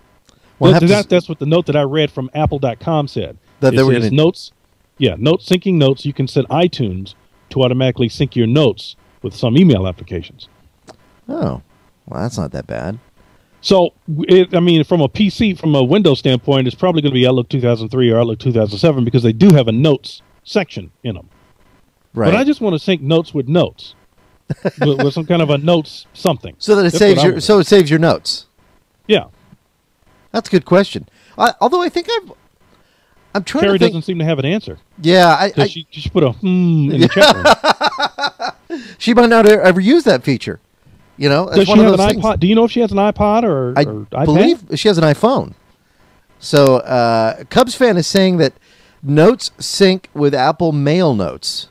that's what the note that I read from Apple.com said. That they were says notes, syncing notes. You can set iTunes to automatically sync your notes with some email applications. Oh, well, that's not that bad. So, from a PC, from a Windows standpoint, it's probably going to be Outlook 2003 or Outlook 2007, because they do have a notes section in them. Right. But I just want to sync notes with notes, with some kind of a notes something. So that it saves your notes. Yeah. That's a good question. Although I think I'm trying Carrie to think. doesn't seem to have an answer. Yeah, she put a in the chat room. She might not ever use that feature. You know, does she have an iPod? Do you know if she has an iPod or iPad? I believe she has an iPhone. So Cubs fan is saying that notes sync with Apple Mail Notes.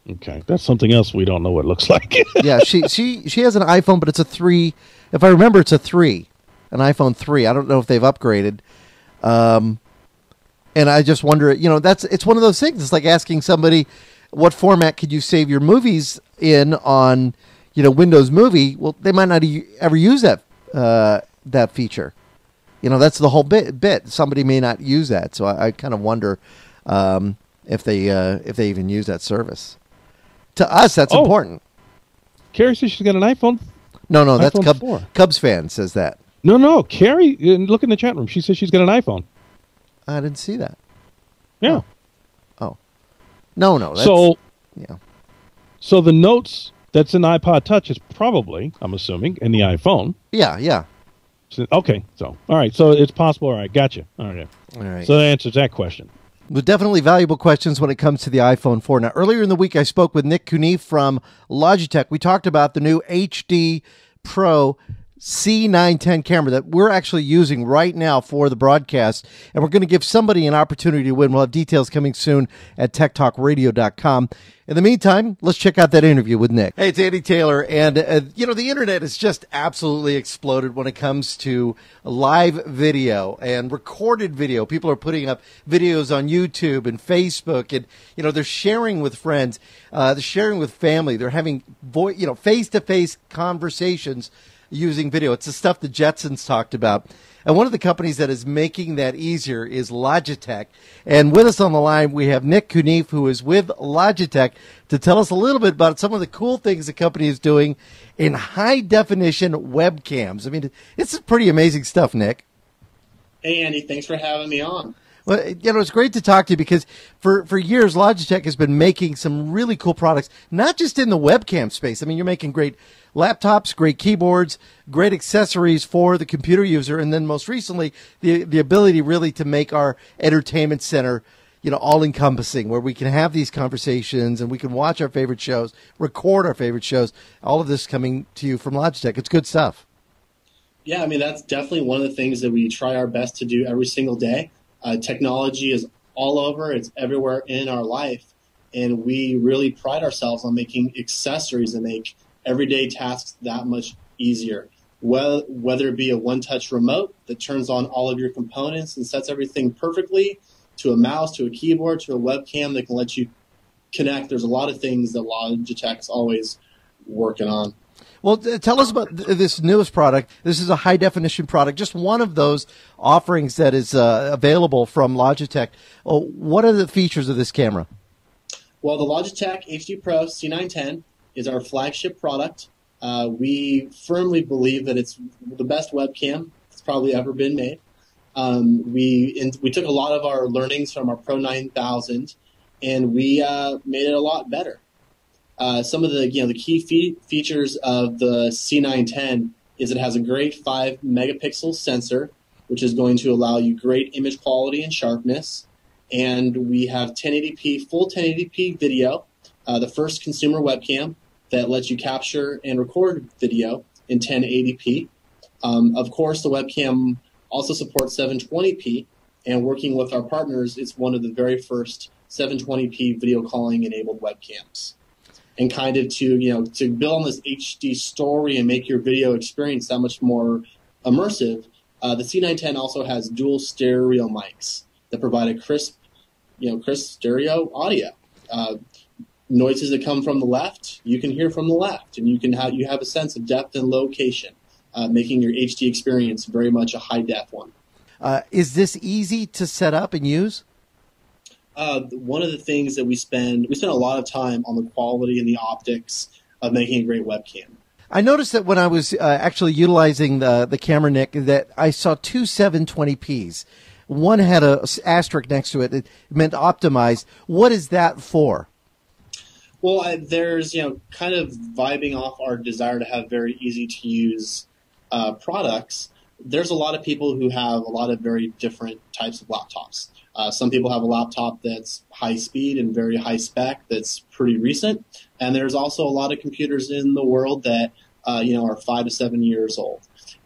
Okay, that's something else we don't know what it looks like. Yeah, she has an iPhone, but it's a 3. If I remember, it's a 3, an iPhone 3. I don't know if they've upgraded. And I just wonder, it's one of those things. It's like asking somebody, what format could you save your movies in on, Windows Movie? Well, they might not ever use that feature. That's the whole bit. Somebody may not use that, so I kind of wonder if they even use that service. To us, that's important. Carrie says she's got an iPhone. No, that's Cubs fan says that. No, Carrie, look in the chat room. She says she's got an iPhone. I didn't see that. Yeah. Oh. No. So the notes that's in iPod Touch is probably, I'm assuming, in the iPhone. Yeah. Okay. So, all right. So it's possible. All right. Gotcha. All right. So that answers that question. With definitely valuable questions when it comes to the iPhone 4. Now, earlier in the week, I spoke with Nick CUNIFFE from Logitech. We talked about the new HD Pro C910 camera that we're actually using right now for the broadcast, and we're going to give somebody an opportunity to win. We'll have details coming soon at TechtalkRadio.com. In the meantime, let's check out that interview with Nick. Hey, it's Andy Taylor, and the internet has just absolutely exploded when it comes to live video and recorded video. People are putting up videos on YouTube and Facebook, and they're sharing with friends, they're sharing with family, they're having face-to-face conversations using video. It's the stuff the Jetsons talked about. And one of the companies that is making that easier is Logitech. And with us on the line, we have Nick CUNIFFE, who is with Logitech, to tell us a little bit about some of the cool things the company is doing in high-definition webcams. I mean, it's pretty amazing stuff, Nick. Hey, Andy. Thanks for having me on. Well, it's great to talk to you because for years, Logitech has been making some really cool products, not just in the webcam space. I mean, you're making great laptops, great keyboards, great accessories for the computer user, and then most recently, the ability really to make our entertainment center, all-encompassing, where we can have these conversations and we can watch our favorite shows, record our favorite shows, all of this coming to you from Logitech. It's good stuff. Yeah, I mean, that's definitely one of the things that we try our best to do every single day. Technology is all over. It's everywhere in our life. And we really pride ourselves on making accessories that make everyday tasks that much easier. Whether it be a one-touch remote that turns on all of your components and sets everything perfectly, to a mouse, to a keyboard, to a webcam that can let you connect. There's a lot of things that Logitech's always working on. Well, tell us about this newest product. This is a high-definition product, just one of those offerings that is available from Logitech. What are the features of this camera? Well, the Logitech HD Pro C910 is our flagship product. We firmly believe that it's the best webcam that's probably ever been made. We took a lot of our learnings from our Pro 9000, and we made it a lot better. Some of the key features of the C910 is it has a great 5 megapixel sensor, which is going to allow you great image quality and sharpness. And we have full 1080p video, the first consumer webcam that lets you capture and record video in 1080p. Of course, the webcam also supports 720p, and working with our partners, it's one of the very first 720p video calling enabled webcams. and kind of to build on this HD story and make your video experience that much more immersive. The C910 also has dual stereo mics that provide a crisp stereo audio. Noises that come from the left, you can hear from the left, and you have a sense of depth and location, making your HD experience very much a high-def one. Is this easy to set up and use? One of the things that we spend a lot of time on the quality and the optics of making a great webcam. I noticed that when I was actually utilizing the camera, Nick, that I saw two 720p's. One had a asterisk next to it. It meant optimized. What is that for? Well, there's, kind of vibing off our desire to have very easy to use products. There's a lot of people who have a lot of very different types of laptops. Some people have a laptop that's high speed and very high spec that's pretty recent. And there's also a lot of computers in the world that, are 5 to 7 years old.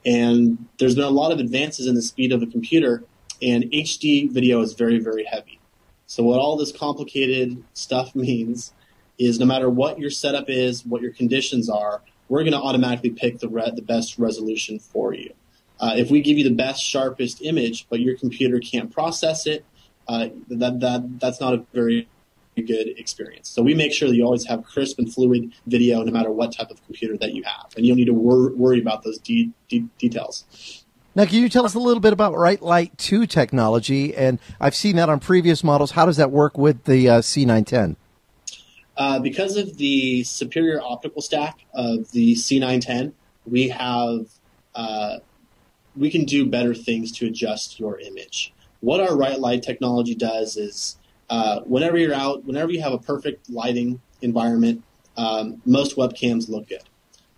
And there's been a lot of advances in the speed of a computer, and HD video is very, very heavy. So what all this complicated stuff means is no matter what your setup is, what your conditions are, we're going to automatically pick the best resolution for you. If we give you the best, sharpest image, but your computer can't process it, that's not a very good experience. So we make sure that you always have crisp and fluid video no matter what type of computer that you have. And you don't need to worry about those details. Now, can you tell us a little bit about Bright Light 2 technology? And I've seen that on previous models. How does that work with the C910? Because of the superior optical stack of the C910, we can do better things to adjust your image. What our Bright Light technology does is whenever you're out, whenever you have a perfect lighting environment, most webcams look good.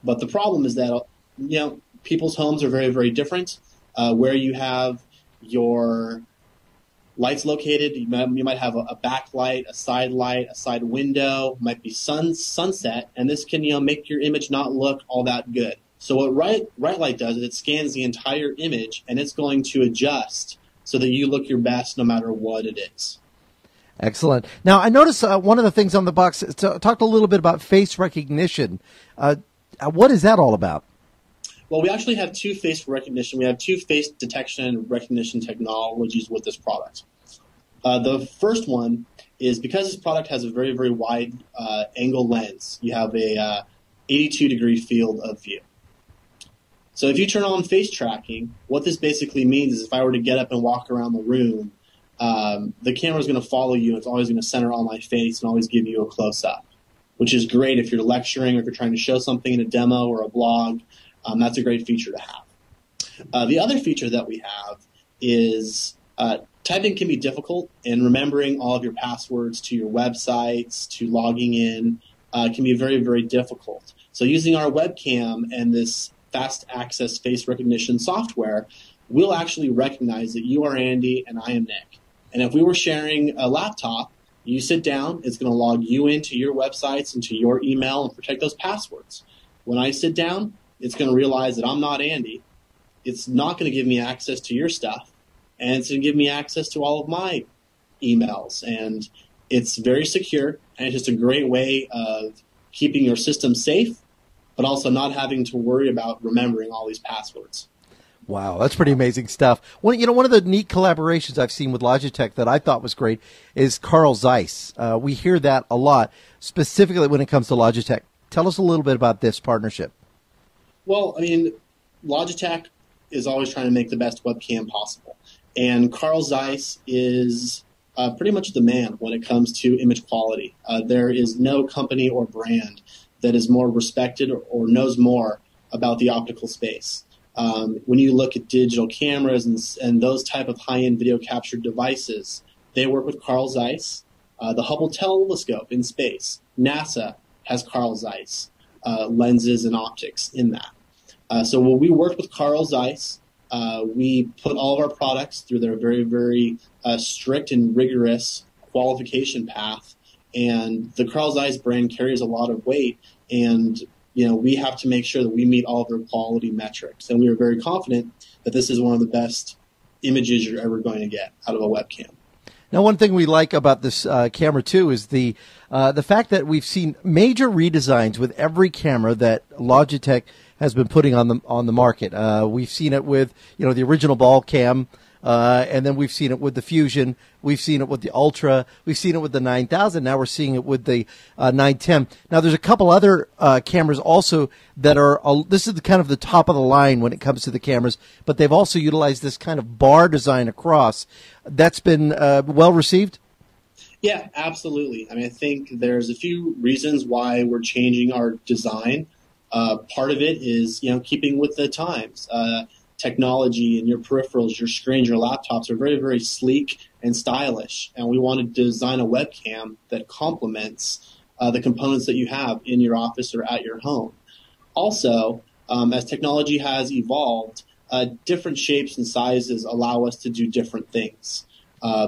But the problem is that people's homes are very, very different. Where you have your lights located, you might have a backlight, a side window, might be sunset, and this can make your image not look all that good. So what Bright Light does is it scans the entire image, and it's going to adjust so that you look your best no matter what it is. Excellent. Now, I noticed one of the things on the box talked a little bit about face recognition. What is that all about? Well, we actually have two face recognition. We have two face detection and recognition technologies with this product. The first one is because this product has a very, very wide angle lens, you have a 82-degree field of view. So if you turn on face tracking, what this basically means is if I were to get up and walk around the room, the camera is going to follow you. It's always going to center on my face and always give you a close-up, which is great if you're lecturing or if you're trying to show something in a demo or a blog. That's a great feature to have. The other feature that we have is typing can be difficult, and remembering all of your passwords to your websites, to logging in, can be very, very difficult. So using our webcam and this fast access face recognition software, we'll actually recognize that you are Andy and I am Nick. And if we were sharing a laptop, you sit down, it's going to log you into your websites, into your email, and protect those passwords. When I sit down, it's going to realize that I'm not Andy. It's not going to give me access to your stuff, and it's going to give me access to all of my emails. And it's very secure, and it's just a great way of keeping your system safe, but also not having to worry about remembering all these passwords. Wow, that's pretty amazing stuff. One of the neat collaborations I've seen with Logitech that I thought was great is Carl Zeiss. We hear that a lot, specifically when it comes to Logitech. Tell us a little bit about this partnership. Well, Logitech is always trying to make the best webcam possible. And Carl Zeiss is pretty much the man when it comes to image quality. There is no company or brand that is more respected or knows more about the optical space. When you look at digital cameras and those type of high-end video capture devices, they work with Carl Zeiss. The Hubble telescope in space, NASA has Carl Zeiss lenses and optics in that. So when we worked with Carl Zeiss, we put all of our products through their very, very strict and rigorous qualification path. And the Carl Zeiss brand carries a lot of weight, and we have to make sure that we meet all of their quality metrics. And we are very confident that this is one of the best images you're ever going to get out of a webcam. Now, one thing we like about this camera too is the fact that we've seen major redesigns with every camera that Logitech has been putting on the market. We've seen it with the original ball cam, and then we've seen it with the Fusion. We've seen it with the Ultra. We've seen it with the 9000. Now we're seeing it with the 910. Now there's a couple other cameras also that are. This is kind of the top of the line when it comes to the cameras, but they've also utilized this kind of bar design across. That's been well received. Yeah, absolutely. I mean, I think there's a few reasons why we're changing our design. Part of it is keeping with the times. Technology and your peripherals, your screens, your laptops are very, very sleek and stylish. And we want to design a webcam that complements the components that you have in your office or at your home. Also, as technology has evolved, different shapes and sizes allow us to do different things.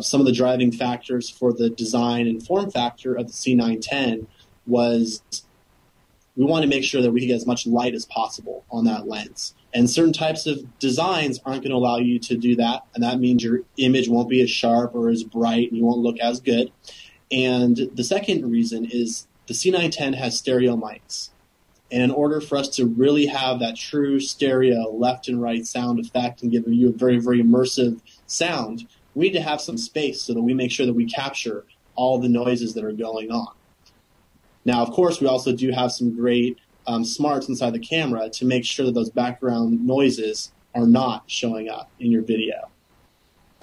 Some of the driving factors for the design and form factor of the C910 was we want to make sure that we get as much light as possible on that lens. And certain types of designs aren't going to allow you to do that, and that means your image won't be as sharp or as bright, and you won't look as good. And the second reason is the C910 has stereo mics. And in order for us to really have that true stereo left and right sound effect and give you a very, very immersive sound, we need to have some space so that we make sure that we capture all the noises that are going on. Now, of course, we also do have some great smarts inside the camera to make sure that those background noises are not showing up in your video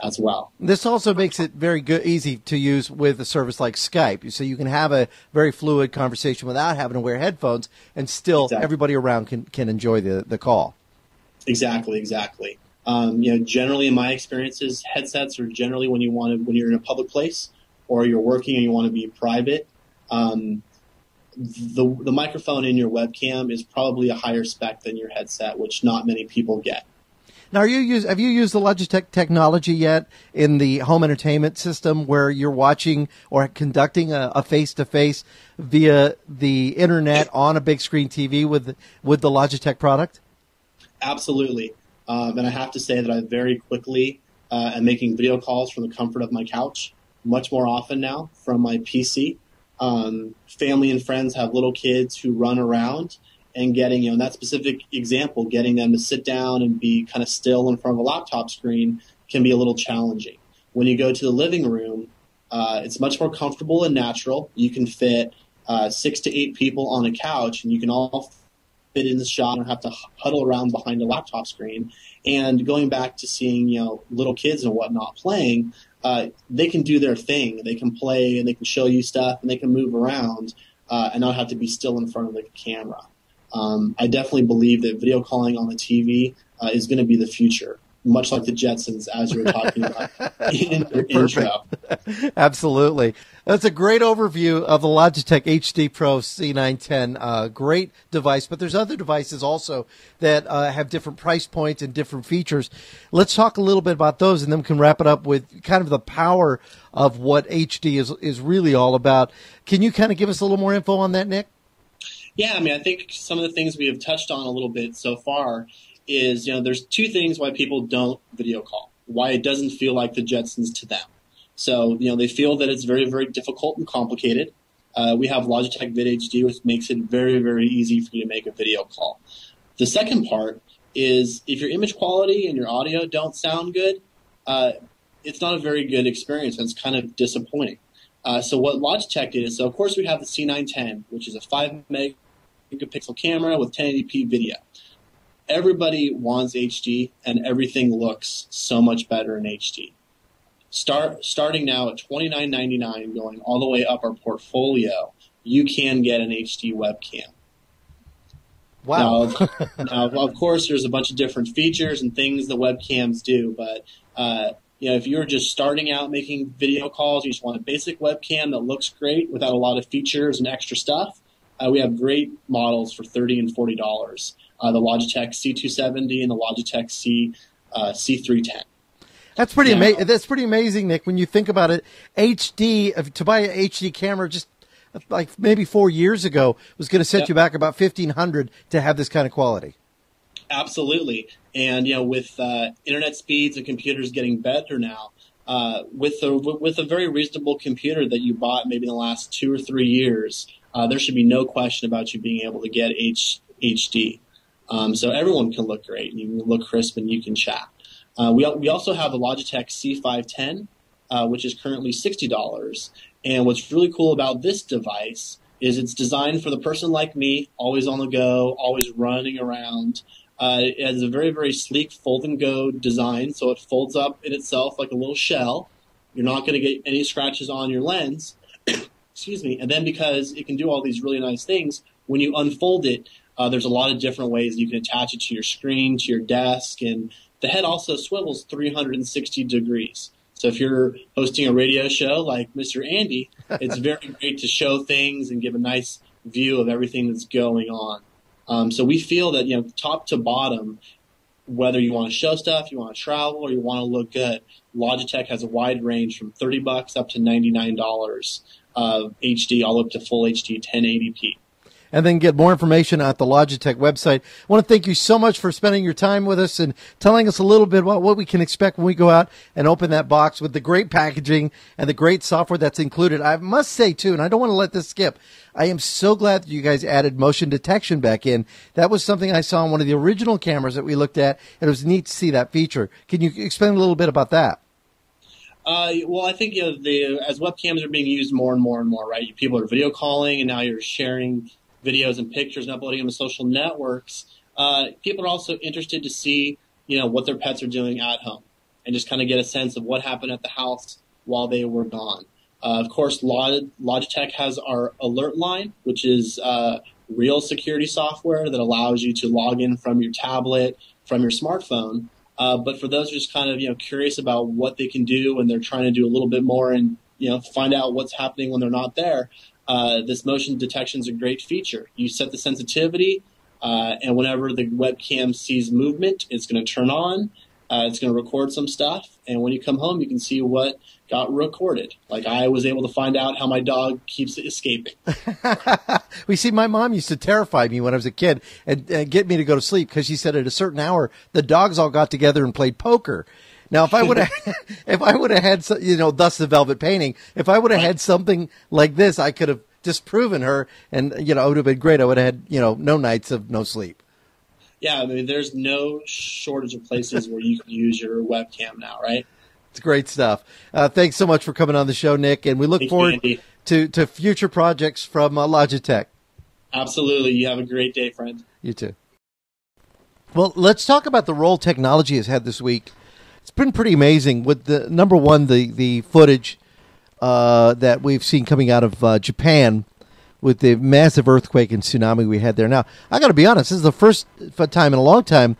as well. This also makes it very easy to use with a service like Skype. So you can have a very fluid conversation without having to wear headphones, and still everybody around can enjoy the call. Exactly. Generally in my experiences, headsets are generally when you're in a public place or you're working and you want to be private. The microphone in your webcam is probably a higher spec than your headset, which not many people get. Now, have you used the Logitech technology yet in the home entertainment system where you're watching or conducting a face-to-face via the internet on a big screen TV with the Logitech product? Absolutely. And I have to say that I very quickly am making video calls from the comfort of my couch much more often now from my PC. Family and friends have little kids who run around, and getting, in that specific example, getting them to sit down and be kind of still in front of a laptop screen can be a little challenging. When you go to the living room, it's much more comfortable and natural. You can fit 6 to 8 people on a couch, and you can all fit in the shot and have to huddle around behind a laptop screen. And going back to seeing, little kids and whatnot playing, they can do their thing. They can play and they can show you stuff and they can move around and not have to be still in front of the camera. I definitely believe that video calling on the TV is going to be the future, much like the Jetsons, as you were talking about in your intro. Absolutely. That's a great overview of the Logitech HD Pro C910. Great device, but there's other devices also that have different price points and different features. Let's talk a little bit about those, and then we can wrap it up with kind of the power of what HD is really all about. Can you kind of give us a little more info on that, Nick? Yeah, I think some of the things we have touched on a little bit so far is, there's 2 things why people don't video call, why it doesn't feel like the Jetsons to them. So, they feel that it's very, very difficult and complicated. We have Logitech VidHD, which makes it very, very easy for you to make a video call. The second part is if your image quality and your audio don't sound good, it's not a very good experience, and it's kind of disappointing. So what Logitech did is, of course we have the C910, which is a 5 megapixel camera with 1080p video. Everybody wants HD, and everything looks so much better in HD. Starting now at $29.99, going all the way up our portfolio, you can get an HD webcam. Wow. Now, of course, there's a bunch of different features and things the webcams do, but if you're just starting out making video calls, you just want a basic webcam that looks great without a lot of features and extra stuff, we have great models for $30 and $40. The Logitech C270 and the Logitech C310. That's pretty amazing. That's pretty amazing, Nick. When you think about it, HD to buy an HD camera just like maybe 4 years ago was going to set you back about $1,500 to have this kind of quality. Absolutely, and with internet speeds and computers getting better now, with a very reasonable computer that you bought maybe in the last 2 or 3 years, there should be no question about you being able to get HD. So everyone can look great, and you can look crisp, and you can chat. We also have the Logitech C510, which is currently $60. And what's really cool about this device is it's designed for the person like me, always on the go, always running around. It has a very, very sleek fold-and-go design, so it folds up in itself like a little shell. You're not going to get any scratches on your lens. Excuse me. And then because it can do all these really nice things, when you unfold it, there's a lot of different ways you can attach it to your screen, to your desk, and the head also swivels 360 degrees. So if you're hosting a radio show like Mr. Andy, it's very great to show things and give a nice view of everything that's going on. So we feel that, top to bottom, whether you want to show stuff, you want to travel, or you want to look good, Logitech has a wide range from $30 up to $99 of HD, all up to full HD 1080p. And then get more information at the Logitech website. I want to thank you so much for spending your time with us and telling us a little bit about what we can expect when we go out and open that box with the great packaging and the great software that's included. I must say, too, and I don't want to let this skip, I am so glad that you guys added motion detection back in. That was something I saw on one of the original cameras that we looked at, and it was neat to see that feature. Can you explain a little bit about that? Well, I think as webcams are being used more and more and more, right? People are video calling, and now you're sharing videos and pictures and uploading them to social networks. People are also interested to see, what their pets are doing at home and just kind of get a sense of what happened at the house while they were gone. Of course, Logitech has our alert line, which is real security software that allows you to log in from your tablet, from your smartphone. But for those who are just kind of, curious about what they can do when they're trying to do a little bit more and, find out what's happening when they're not there, this motion detection is a great feature. You set the sensitivity, and whenever the webcam sees movement, it's going to turn on. It's going to record some stuff, and when you come home, you can see what got recorded. Like I was able to find out how my dog keeps escaping. We see, my mom used to terrify me when I was a kid and get me to go to sleep because she said at a certain hour the dogs all got together and played poker. Now, if I would have had, thus the velvet painting, if I would have had something like this, I could have disproven her, and it would have been great. I would have had, no nights of no sleep. Yeah, I mean, there's no shortage of places where you can use your webcam now, right? It's great stuff. Thanks so much for coming on the show, Nick, and we look forward to future projects from Logitech. Absolutely. You have a great day, friend. You too. Well, let's talk about the role technology has had this week. It's been pretty amazing with the number one, the footage that we've seen coming out of Japan with the massive earthquake and tsunami we had there. Now, I got to be honest, this is the first time in a long time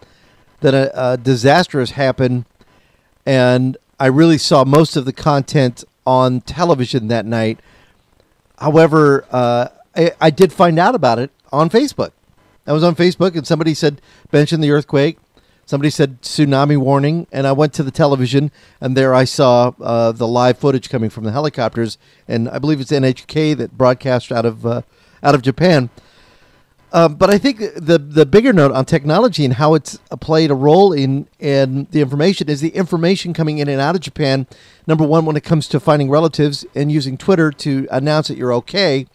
that a disaster has happened, and I really saw most of the content on television that night. However, I did find out about it on Facebook. I was on Facebook, and somebody mentioned the earthquake. Somebody said tsunami warning, and I went to the television, and there I saw the live footage coming from the helicopters, and I believe it's NHK that broadcast out of Japan. But I think the bigger note on technology and how it's played a role in the information is the information coming in and out of Japan. Number one, when it comes to finding relatives and using Twitter to announce that you're okay,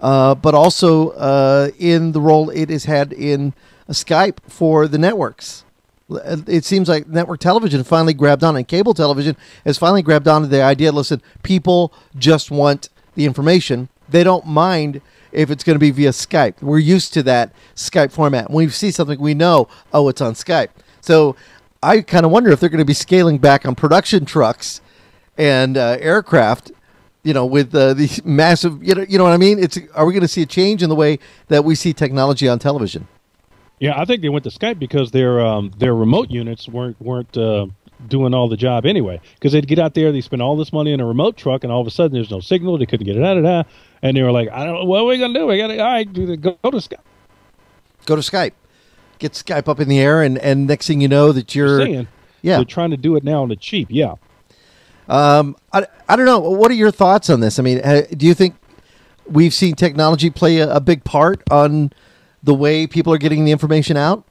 but also in the role it has had in Skype for the networks. It seems like network television finally grabbed on, and cable television has finally grabbed on to the idea, listen, people just want the information. They don't mind if it's going to be via Skype. We're used to that Skype format. When we see something, we know, it's on Skype. So I kind of wonder if they're going to be scaling back on production trucks and aircraft, with these massive, you know what I mean? Are we going to see a change in the way that we see technology on television? Yeah, I think they went to Skype because their remote units weren't doing all the job anyway. Because they'd get out there, they spend all this money in a remote truck, and all of a sudden there's no signal. They couldn't get it and they were like, I don't know, what are we gonna do? We got to go to Skype. Go to Skype. Get Skype up in the air, and next thing you know that you're they're trying to do it now on the cheap. Yeah. I don't know. What are your thoughts on this? I mean, do you think we've seen technology play a big part on the way people are getting the information out?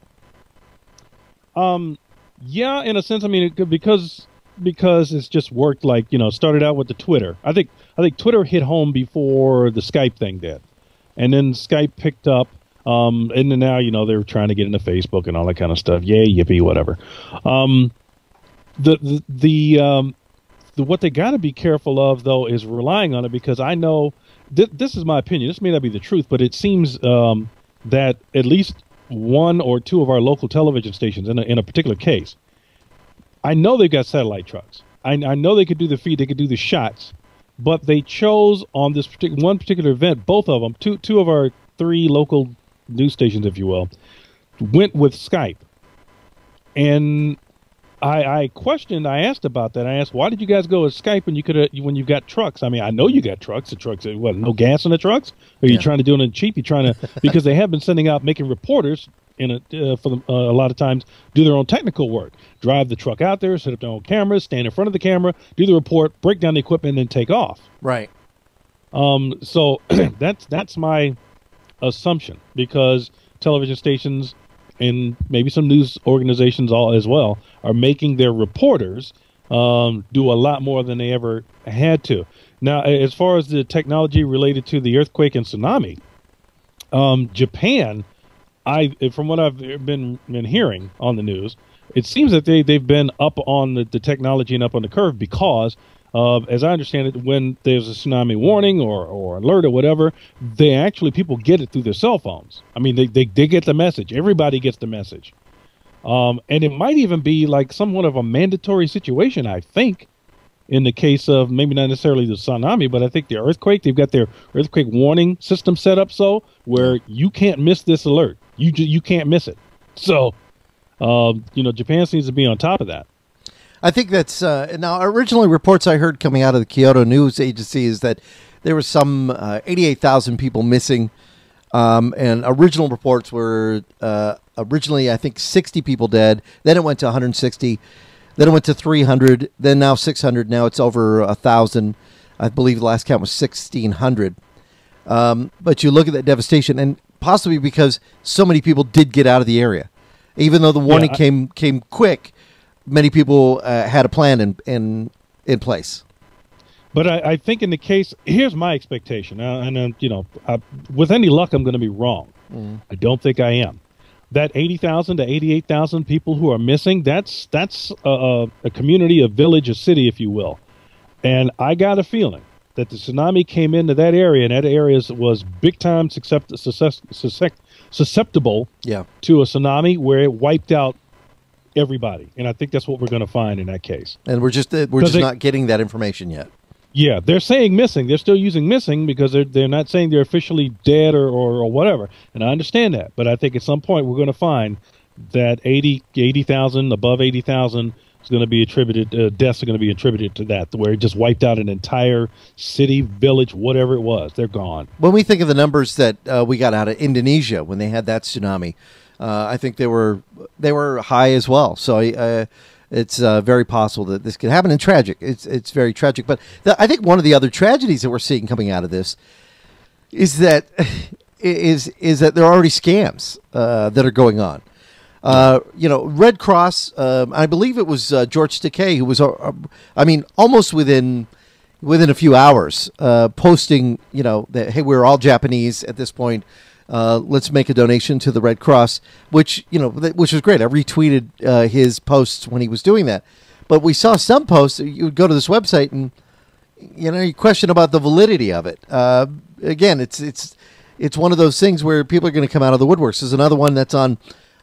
Yeah, in a sense. I mean, because because it's just worked like, started out with the Twitter. I think Twitter hit home before the Skype thing did. And then Skype picked up, and then now, they're trying to get into Facebook and all that kind of stuff. Yay, yippee, whatever. What they got to be careful of, though, is relying on it, because I know, this is my opinion, this may not be the truth, but it seems that at least one or two of our local television stations, in a particular case, I know they've got satellite trucks. I know they could do the feed, they could do the shots, but they chose on this one particular event, both of them, two of our three local news stations, if you will, went with Skype. And I asked about that. I asked, why did you guys go with Skype when you've got trucks? I mean, I know you got trucks. The trucks, what, no gas in the trucks? Or are you trying to do it cheap? You trying to, because they have been making reporters a lot of times do their own technical work, drive the truck out there, set up their own cameras, stand in front of the camera, do the report, break down the equipment, and then take off. Right. So that's my assumption, because television stations and maybe some news organizations as well are making their reporters do a lot more than they ever had to. Now, as far as the technology related to the earthquake and tsunami, Japan, from what I've been hearing on the news, it seems that they've been up on the technology and up on the curve, because as I understand it, when there's a tsunami warning or alert or whatever, people get it through their cell phones. I mean, they get the message. Everybody gets the message. And it might even be like somewhat of a mandatory situation, I think, in the case of maybe not necessarily the tsunami, but I think the earthquake, they've got their earthquake warning system set up where you can't miss this alert. You can't miss it. So, Japan seems to be on top of that. I think that's now originally reports I heard coming out of the Kyoto News Agency is that there was some 88,000 people missing, and original reports were originally I think 60 people dead. Then it went to 160. Then it went to 300. Then now 600. Now it's over 1,000. I believe the last count was 1,600. But you look at that devastation, and possibly because so many people did get out of the area, even though the warning came quick. Many people had a plan in place. But I think in the case, here's my expectation, with any luck, I'm going to be wrong. I don't think I am. That 80,000 to 88,000 people who are missing, that's a community, a village, a city, if you will. And I got a feeling that the tsunami came into that area, and that area was big time susceptible to a tsunami where it wiped out everybody. And I think that's what we're going to find in that case. And we're just not getting that information yet. Yeah, they're saying missing. They're still using missing because they're not saying they're officially dead or whatever. And I understand that. But I think at some point we're going to find that 80,000, above 80,000 is going to be attributed, deaths are going to be attributed to that, where it just wiped out an entire city, village, whatever it was. They're gone. When we think of the numbers that we got out of Indonesia when they had that tsunami, I think they were high as well. So it's very possible that this could happen. And tragic. It's very tragic. But I think one of the other tragedies that we're seeing coming out of this is that there are already scams that are going on. Red Cross. I believe it was George Takei who was. Almost within a few hours, posting. That hey, we're all Japanese at this point. Let's make a donation to the Red Cross, which was great. I retweeted his posts when he was doing that. But we saw some posts. You would go to this website and you question about the validity of it. Again, it's one of those things where people are going to come out of the woodworks. There's another one that's on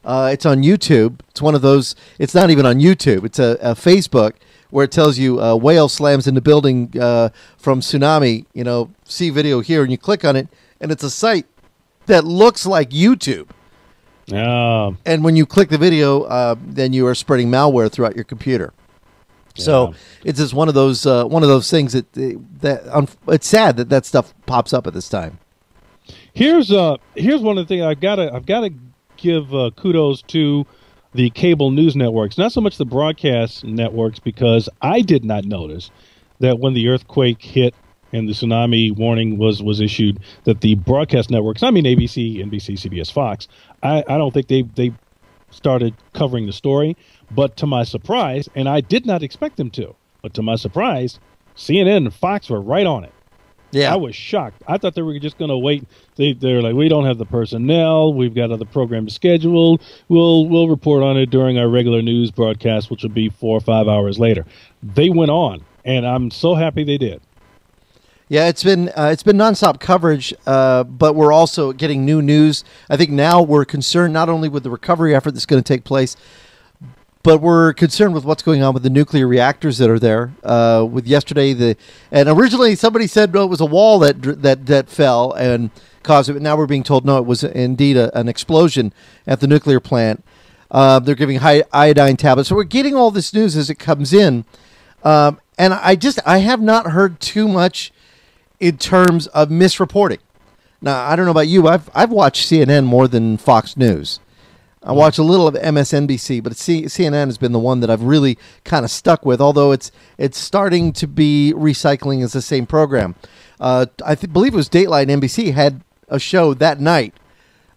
it's on YouTube. It's one of those. It's not even on YouTube. It's a Facebook where it tells you whale slams into building from tsunami. See video here, and you click on it, and it's a site that looks like YouTube. And when you click the video, then you are spreading malware throughout your computer. Yeah. So it's just one of those things that it's sad that stuff pops up at this time. Here's one of the things I've got to give kudos to the cable news networks, not so much the broadcast networks, because I did not notice that when the earthquake hit and the tsunami warning was issued, that the broadcast networks, I mean ABC, NBC, CBS, Fox, I don't think they started covering the story. But to my surprise, and I did not expect them to, but to my surprise, CNN and Fox were right on it. Yeah, I was shocked. I thought they were just going to wait. They're like, we don't have the personnel. We've got other programs scheduled. We'll report on it during our regular news broadcast, which will be 4 or 5 hours later. They went on, and I'm so happy they did. Yeah, it's been nonstop coverage, but we're also getting new news. I think now we're concerned not only with the recovery effort that's going to take place, but we're concerned with what's going on with the nuclear reactors that are there. With yesterday, and originally somebody said no, it was a wall that fell and caused it. But now we're being told no, it was indeed an explosion at the nuclear plant. They're giving high iodine tablets. So we're getting all this news as it comes in, and I have not heard too much in terms of misreporting. Now I don't know about you. I've watched CNN more than Fox News. I watch a little of MSNBC, but CNN has been the one that I've really kind of stuck with, although it's starting to be recycling as the same program. I believe it was Dateline NBC had a show that night,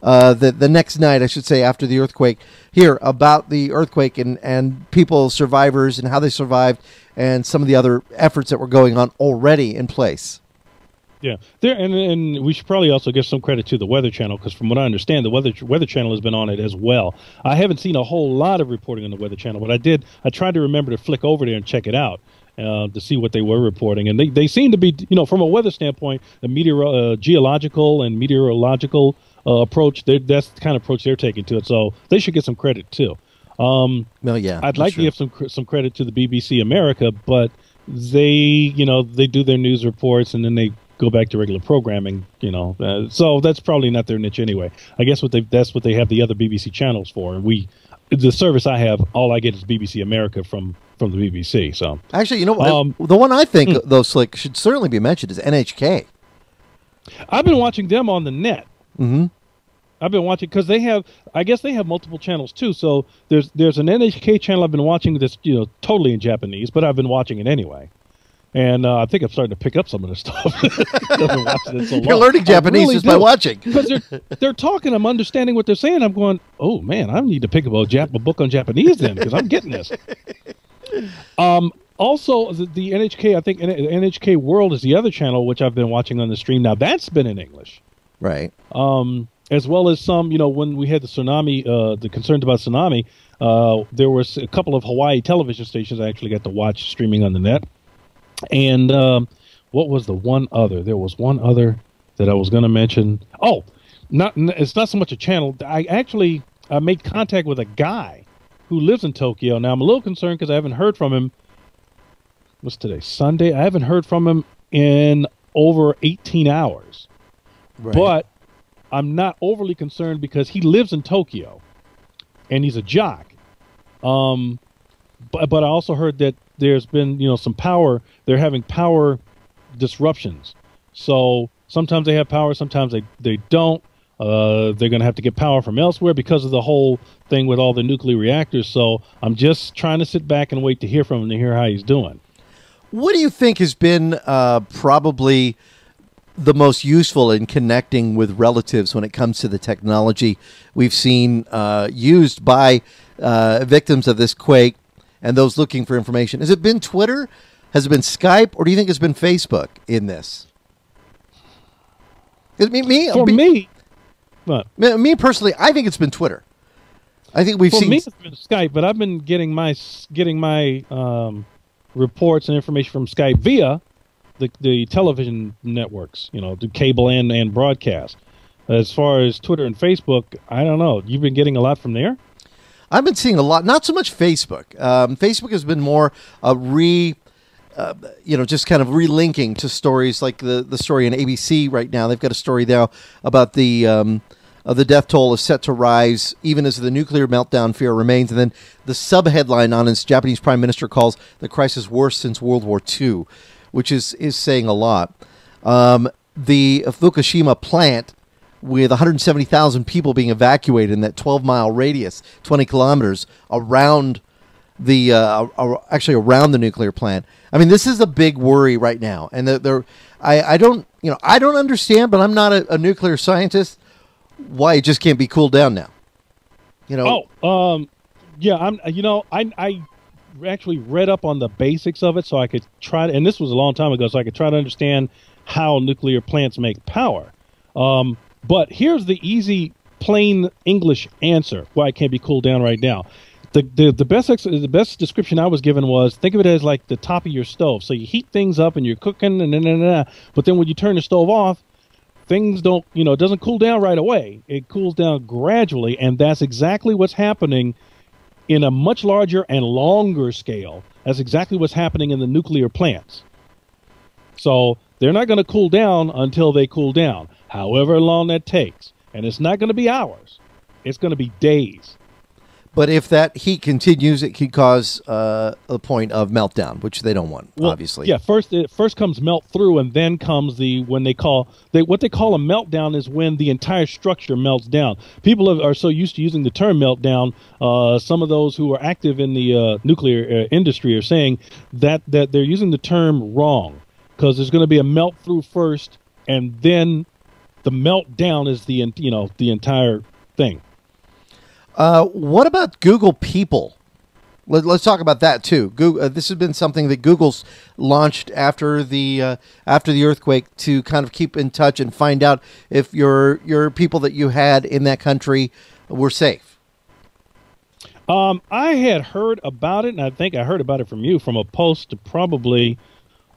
the next night, I should say, after the earthquake, here about the earthquake and people, survivors, and how they survived, and some of the other efforts that were going on already in place. Yeah, and we should probably also give some credit to the Weather Channel, because from what I understand, the Weather Channel has been on it as well. I haven't seen a whole lot of reporting on the Weather Channel, but I tried to remember to flick over there and check it out to see what they were reporting. And they seem to be, from a weather standpoint, the geological and meteorological approach, that's the kind of approach they're taking to it. So they should get some credit too. Well, yeah, I'd like to give some credit to the BBC America, but they do their news reports and then they go back to regular programming, so that's probably not their niche anyway. I guess that's what they have the other BBC channels for. And the service I have, all I get is BBC America from the BBC. So actually, the one I think though, Slick, should certainly be mentioned is NHK. I've been watching them on the net. Mm-hmm. I've been watching because I guess they have multiple channels too. So there's an NHK channel I've been watching that's totally in Japanese, but I've been watching it anyway. And I think I'm starting to pick up some of this stuff. You're learning Japanese just by watching. Because they're talking, I'm understanding what they're saying. I'm going, oh, man, I need to pick up a book on Japanese then, because I'm getting this. Also, the NHK, I think NHK World is the other channel, which I've been watching on the stream. Now, that's been in English. Right. As well as some, when we had the tsunami, the concerns about tsunami, there was a couple of Hawaii television stations I actually got to watch streaming on the net. And what was the one other? There was one other that I was going to mention. Oh, it's not so much a channel. I made contact with a guy who lives in Tokyo. Now, I'm a little concerned because I haven't heard from him. What's today? Sunday? I haven't heard from him in over 18 hours. Right. But I'm not overly concerned because he lives in Tokyo and he's a jock. But I also heard that there's been, some power. They're having power disruptions. So sometimes they have power, sometimes they don't. They're going to have to get power from elsewhere because of the whole thing with all the nuclear reactors. So I'm just trying to sit back and wait to hear from him to hear how he's doing. What do you think has been probably the most useful in connecting with relatives when it comes to the technology we've seen used by victims of this quake and those looking for information? Has it been Twitter? Has it been Skype? Or do you think it's been Facebook in this? Me personally, I think it's been Twitter. I think we've seen. For me, it's been Skype, but I've been getting my reports and information from Skype via the television networks, the cable and broadcast. As far as Twitter and Facebook, I don't know. You've been getting a lot from there? I've been seeing a lot, not so much Facebook. Facebook has been more just kind of relinking to stories like the story on ABC right now. They've got a story now about the death toll is set to rise even as the nuclear meltdown fear remains. And then the sub-headline on its Japanese prime minister calls the crisis worse since World War II, which is saying a lot. The Fukushima plant, with 170,000 people being evacuated in that 12-mile radius, 20 kilometers around around the nuclear plant. I mean, this is a big worry right now, and I don't understand, but I'm not a nuclear scientist, why it just can't be cooled down now. You know. Yeah. I actually read up on the basics of it so I could try to, and this was a long time ago, so I could try to understand how nuclear plants make power. But here's the easy, plain English answer why it can't be cooled down right now. The best description I was given was, think of it as like the top of your stove. So you heat things up and you're cooking, but then when you turn the stove off, things don't, it doesn't cool down right away. It cools down gradually, and that's exactly what's happening in a much larger and longer scale. That's exactly what's happening in the nuclear plants. So they're not going to cool down until they cool down, however long that takes. And it's not going to be hours. It's going to be days. But if that heat continues, it could cause a point of meltdown, which they don't want, obviously. Yeah, first comes melt through, and then comes what they call a meltdown is when the entire structure melts down. People are so used to using the term meltdown. Some of those who are active in the nuclear industry are saying that they're using the term wrong, because there's going to be a melt through first, and then the meltdown is the entire thing. What about Google People? Let's talk about that too. Google, this has been something that Google's launched after the earthquake to kind of keep in touch and find out if your people that you had in that country were safe. I had heard about it, and I think I heard about it from you from a post probably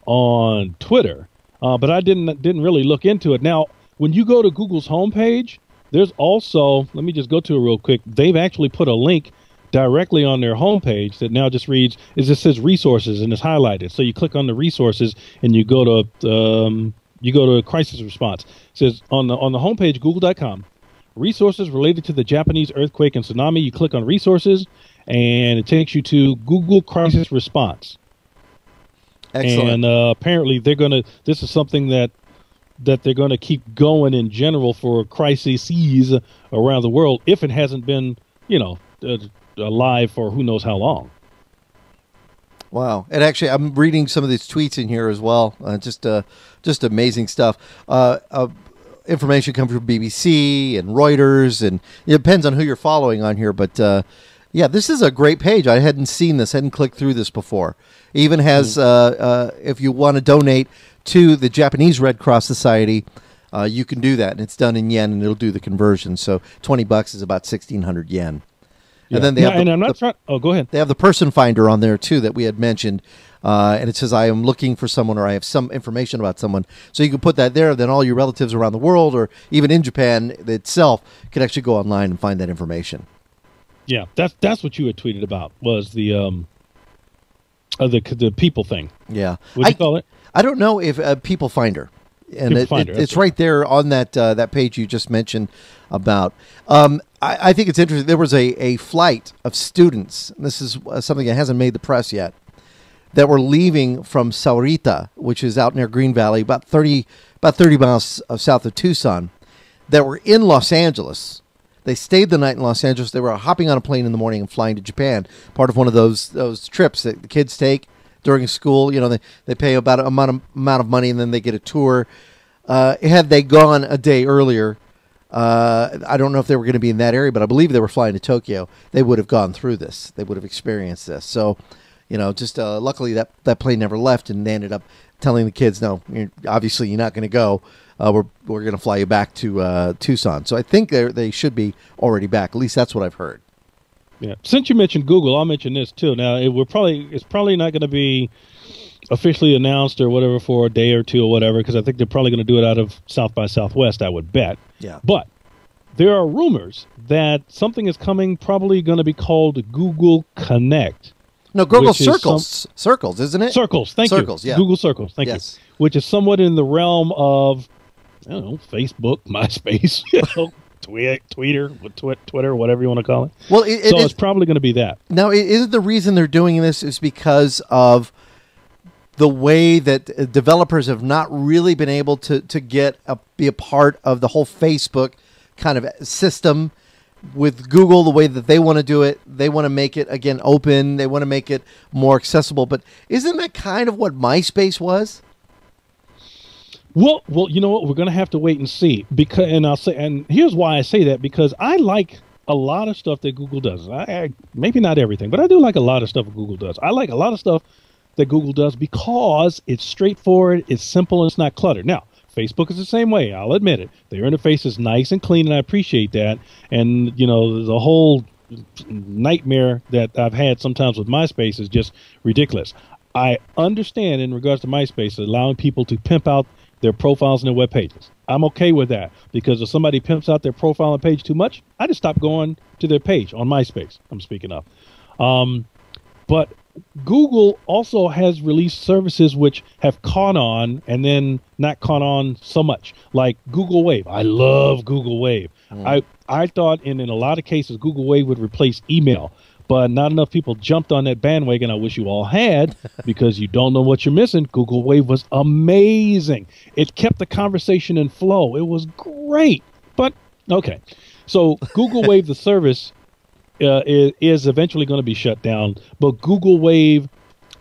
on Twitter, but I didn't really look into it. Now, when you go to Google's homepage, there's also, let me just go to it real quick. They've actually put a link directly on their homepage that now just reads, it says resources, and it's highlighted. So you click on the resources and you go to crisis response. It says on the homepage, google.com, resources related to the Japanese earthquake and tsunami. You click on resources and it takes you to Google crisis response. Excellent. And apparently this is something that they're going to keep going in general for crises around the world if it hasn't been, alive for who knows how long. Wow. And actually, I'm reading some of these tweets in here as well. Just amazing stuff. Information comes from BBC and Reuters, and it depends on who you're following on here. But, yeah, this is a great page. I hadn't seen this, hadn't clicked through this before. It even has, if you want to donate to the Japanese Red Cross Society, you can do that, and it's done in yen, and it'll do the conversion. So $20 is about 1,600 yen. Yeah. And then they have go ahead. They have the person finder on there too that we had mentioned, and it says I am looking for someone, or I have some information about someone. So you can put that there. Then all your relatives around the world, or even in Japan itself, can actually go online and find that information. Yeah, that's what you had tweeted about, was the people thing. Yeah, What'd you call it? I don't know if People Finder, and it's right there on that page you just mentioned about. I think it's interesting. There was a flight of students, and this is something that hasn't made the press yet, that were leaving from Saurita, which is out near Green Valley, about 30 miles south of Tucson, that were in Los Angeles. They stayed the night in Los Angeles. They were hopping on a plane in the morning and flying to Japan, part of one of those trips that the kids take during school. They pay about a amount of money, and then they get a tour. Had they gone a day earlier, I don't know if they were going to be in that area, but I believe they were flying to Tokyo. They would have gone through this. They would have experienced this. So, just luckily that plane never left, and they ended up telling the kids, no, obviously you're not going to go. We're going to fly you back to Tucson. So I think they should be already back. At least that's what I've heard. Yeah. Since you mentioned Google, I'll mention this too. Now it's probably not going to be officially announced or whatever for a day or two or whatever, because I think they're probably going to do it out of South by Southwest, I would bet. Yeah. But there are rumors that something is coming, probably going to be called Google Connect. No, Google Circles. Circles, isn't it? Circles, thank you. Circles, yeah. Google Circles, thank you. Which is somewhat in the realm of, I don't know, Facebook, MySpace, Twitter, whatever you want to call it. Well, it's probably going to be that. Now, isn't the reason they're doing this is because of the way that developers have not really been able to be a part of the whole Facebook kind of system with Google, the way that they want to do it. They want to make it, again, open. They want to make it more accessible. But isn't that kind of what MySpace was? Well, you know what? We're going to have to wait and see, and here's why I say that, because I like a lot of stuff that Google does. Maybe not everything, but I do like a lot of stuff that Google does. I like a lot of stuff that Google does because it's straightforward, it's simple, and it's not cluttered. Now, Facebook is the same way. I'll admit it. Their interface is nice and clean, and I appreciate that. And, you know, the whole nightmare that I've had sometimes with MySpace is just ridiculous. I understand in regards to MySpace allowing people to pimp out their profiles and their web pages. I'm okay with that because if somebody pimps out their profile and page too much, I just stop going to their page on MySpace. I'm speaking of. But Google also has released services which have caught on and then not caught on so much, like Google Wave. I love Google Wave. I thought in a lot of cases Google Wave would replace email, but not enough people jumped on that bandwagon. I wish you all had, because you don't know what you're missing. Google Wave was amazing. It kept the conversation in flow. It was great. But, okay. So Google Wave, the service, is eventually going to be shut down. But Google Wave,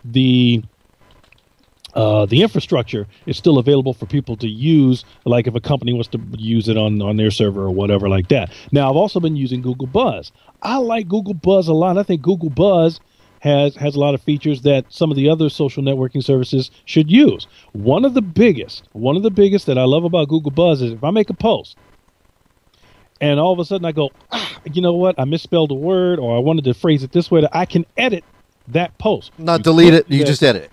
the infrastructure is still available for people to use, like if a company wants to use it on their server or whatever like that. Now, I've also been using Google Buzz. I like Google Buzz a lot. I think Google Buzz has a lot of features that some of the other social networking services should use. One of the biggest that I love about Google Buzz is if I make a post and all of a sudden I go, you know what, I misspelled a word, or I wanted to phrase it this way, that I can edit that post. Not delete it, you just edit it.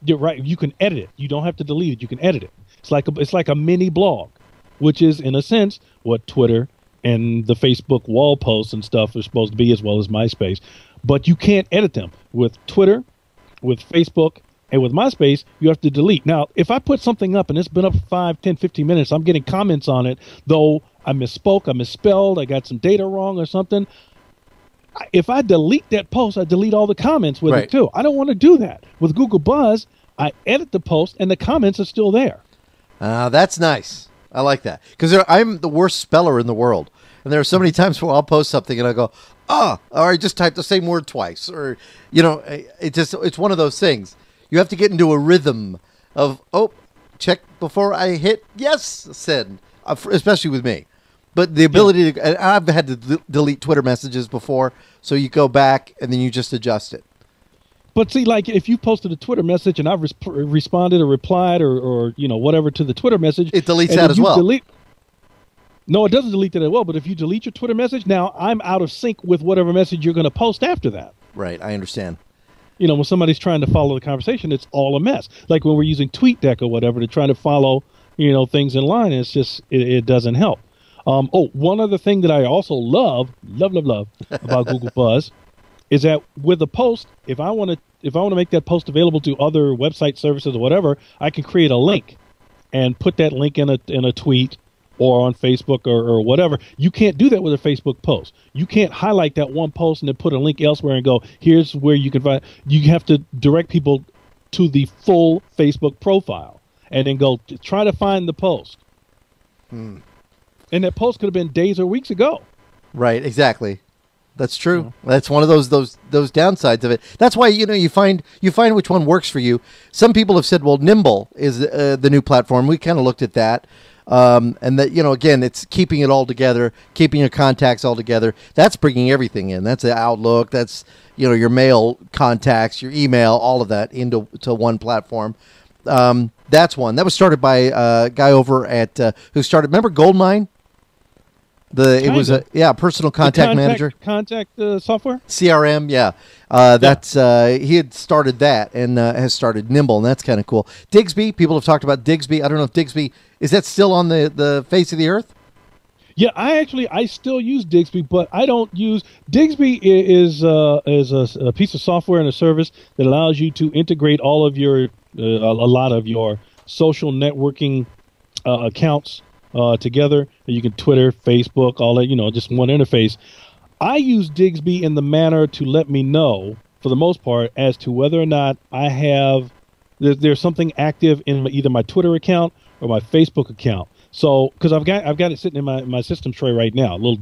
You're right. You can edit it. You don't have to delete it. You can edit it. It's like a mini blog, which is in a sense what Twitter and the Facebook wall posts and stuff are supposed to be, as well as MySpace. But you can't edit them. With Twitter, with Facebook, and with MySpace, you have to delete. Now, if I put something up and it's been up 5, 10, 15 minutes, I'm getting comments on it, though I misspoke, I misspelled, I got some data wrong or something. If I delete that post, I delete all the comments with it too. I don't want to do that. With Google Buzz, I edit the post and the comments are still there. That's nice. I like that. Because I'm the worst speller in the world. And there are so many times where I'll post something and I go, or I just typed the same word twice. Or, you know, it's one of those things. You have to get into a rhythm of, check before I hit yes, send, especially with me. But the ability to, I've had to delete Twitter messages before, so you go back and then you just adjust it. But see, like if you posted a Twitter message and I've responded or replied or you know whatever to the Twitter message, it deletes that as well. No, it doesn't delete that as well. But if you delete your Twitter message, now I'm out of sync with whatever message you're going to post after that. Right, I understand. You know, when somebody's trying to follow the conversation, it's all a mess. Like when we're using TweetDeck or whatever to try to follow, you know, things in line, it's just it doesn't help. One other thing that I also love about Google Buzz is that with a post, if I want to make that post available to other website services or whatever, I can create a link and put that link in a tweet or on Facebook or whatever. You can't do that with a Facebook post. You can't highlight that one post and then put a link elsewhere and go, here's where you can find. You have to direct people to the full Facebook profile and then go try to find the post. And that post could have been days or weeks ago. Right, exactly. That's true. That's one of those downsides of it. That's why you find which one works for you. Some people have said, well, Nimble is the new platform. We kind of looked at that, and that again, it's keeping it all together, keeping your contacts all together. That's bringing everything in. That's the Outlook. That's your mail contacts, your email, all of that into one platform. That's one that was started by a guy over at who started. Remember Goldmine? It was a personal contact manager, contact software, CRM. That's he had started that and has started Nimble, and that's kind of cool. Digsby, people have talked about Digsby. I don't know if Digsby is that still on the face of the earth. Yeah, I still use Digsby, but I don't use Digsby. Is a piece of software and a service that allows you to integrate all of your a lot of your social networking accounts together. You can Twitter, Facebook, all that, just one interface. I use Digsby in the manner to let me know, for the most part, as to whether or not I have there's something active in either my Twitter account or my Facebook account. So, because I've got it sitting in my system tray right now, a little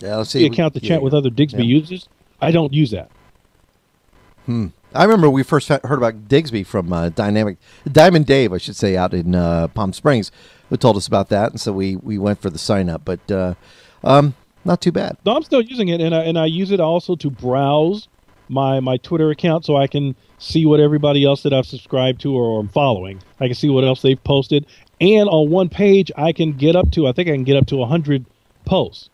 let's see account to chat with other Digsby users. I don't use that. I remember we first heard about Digsby from Diamond Dave, I should say, out in Palm Springs. who told us about that, and so we went for the sign up. But not too bad. No, I'm still using it, and I use it also to browse my Twitter account so I can see what everybody else that I've subscribed to or I'm following. I can see what else they've posted. And on one page, I think I can get up to 100 posts.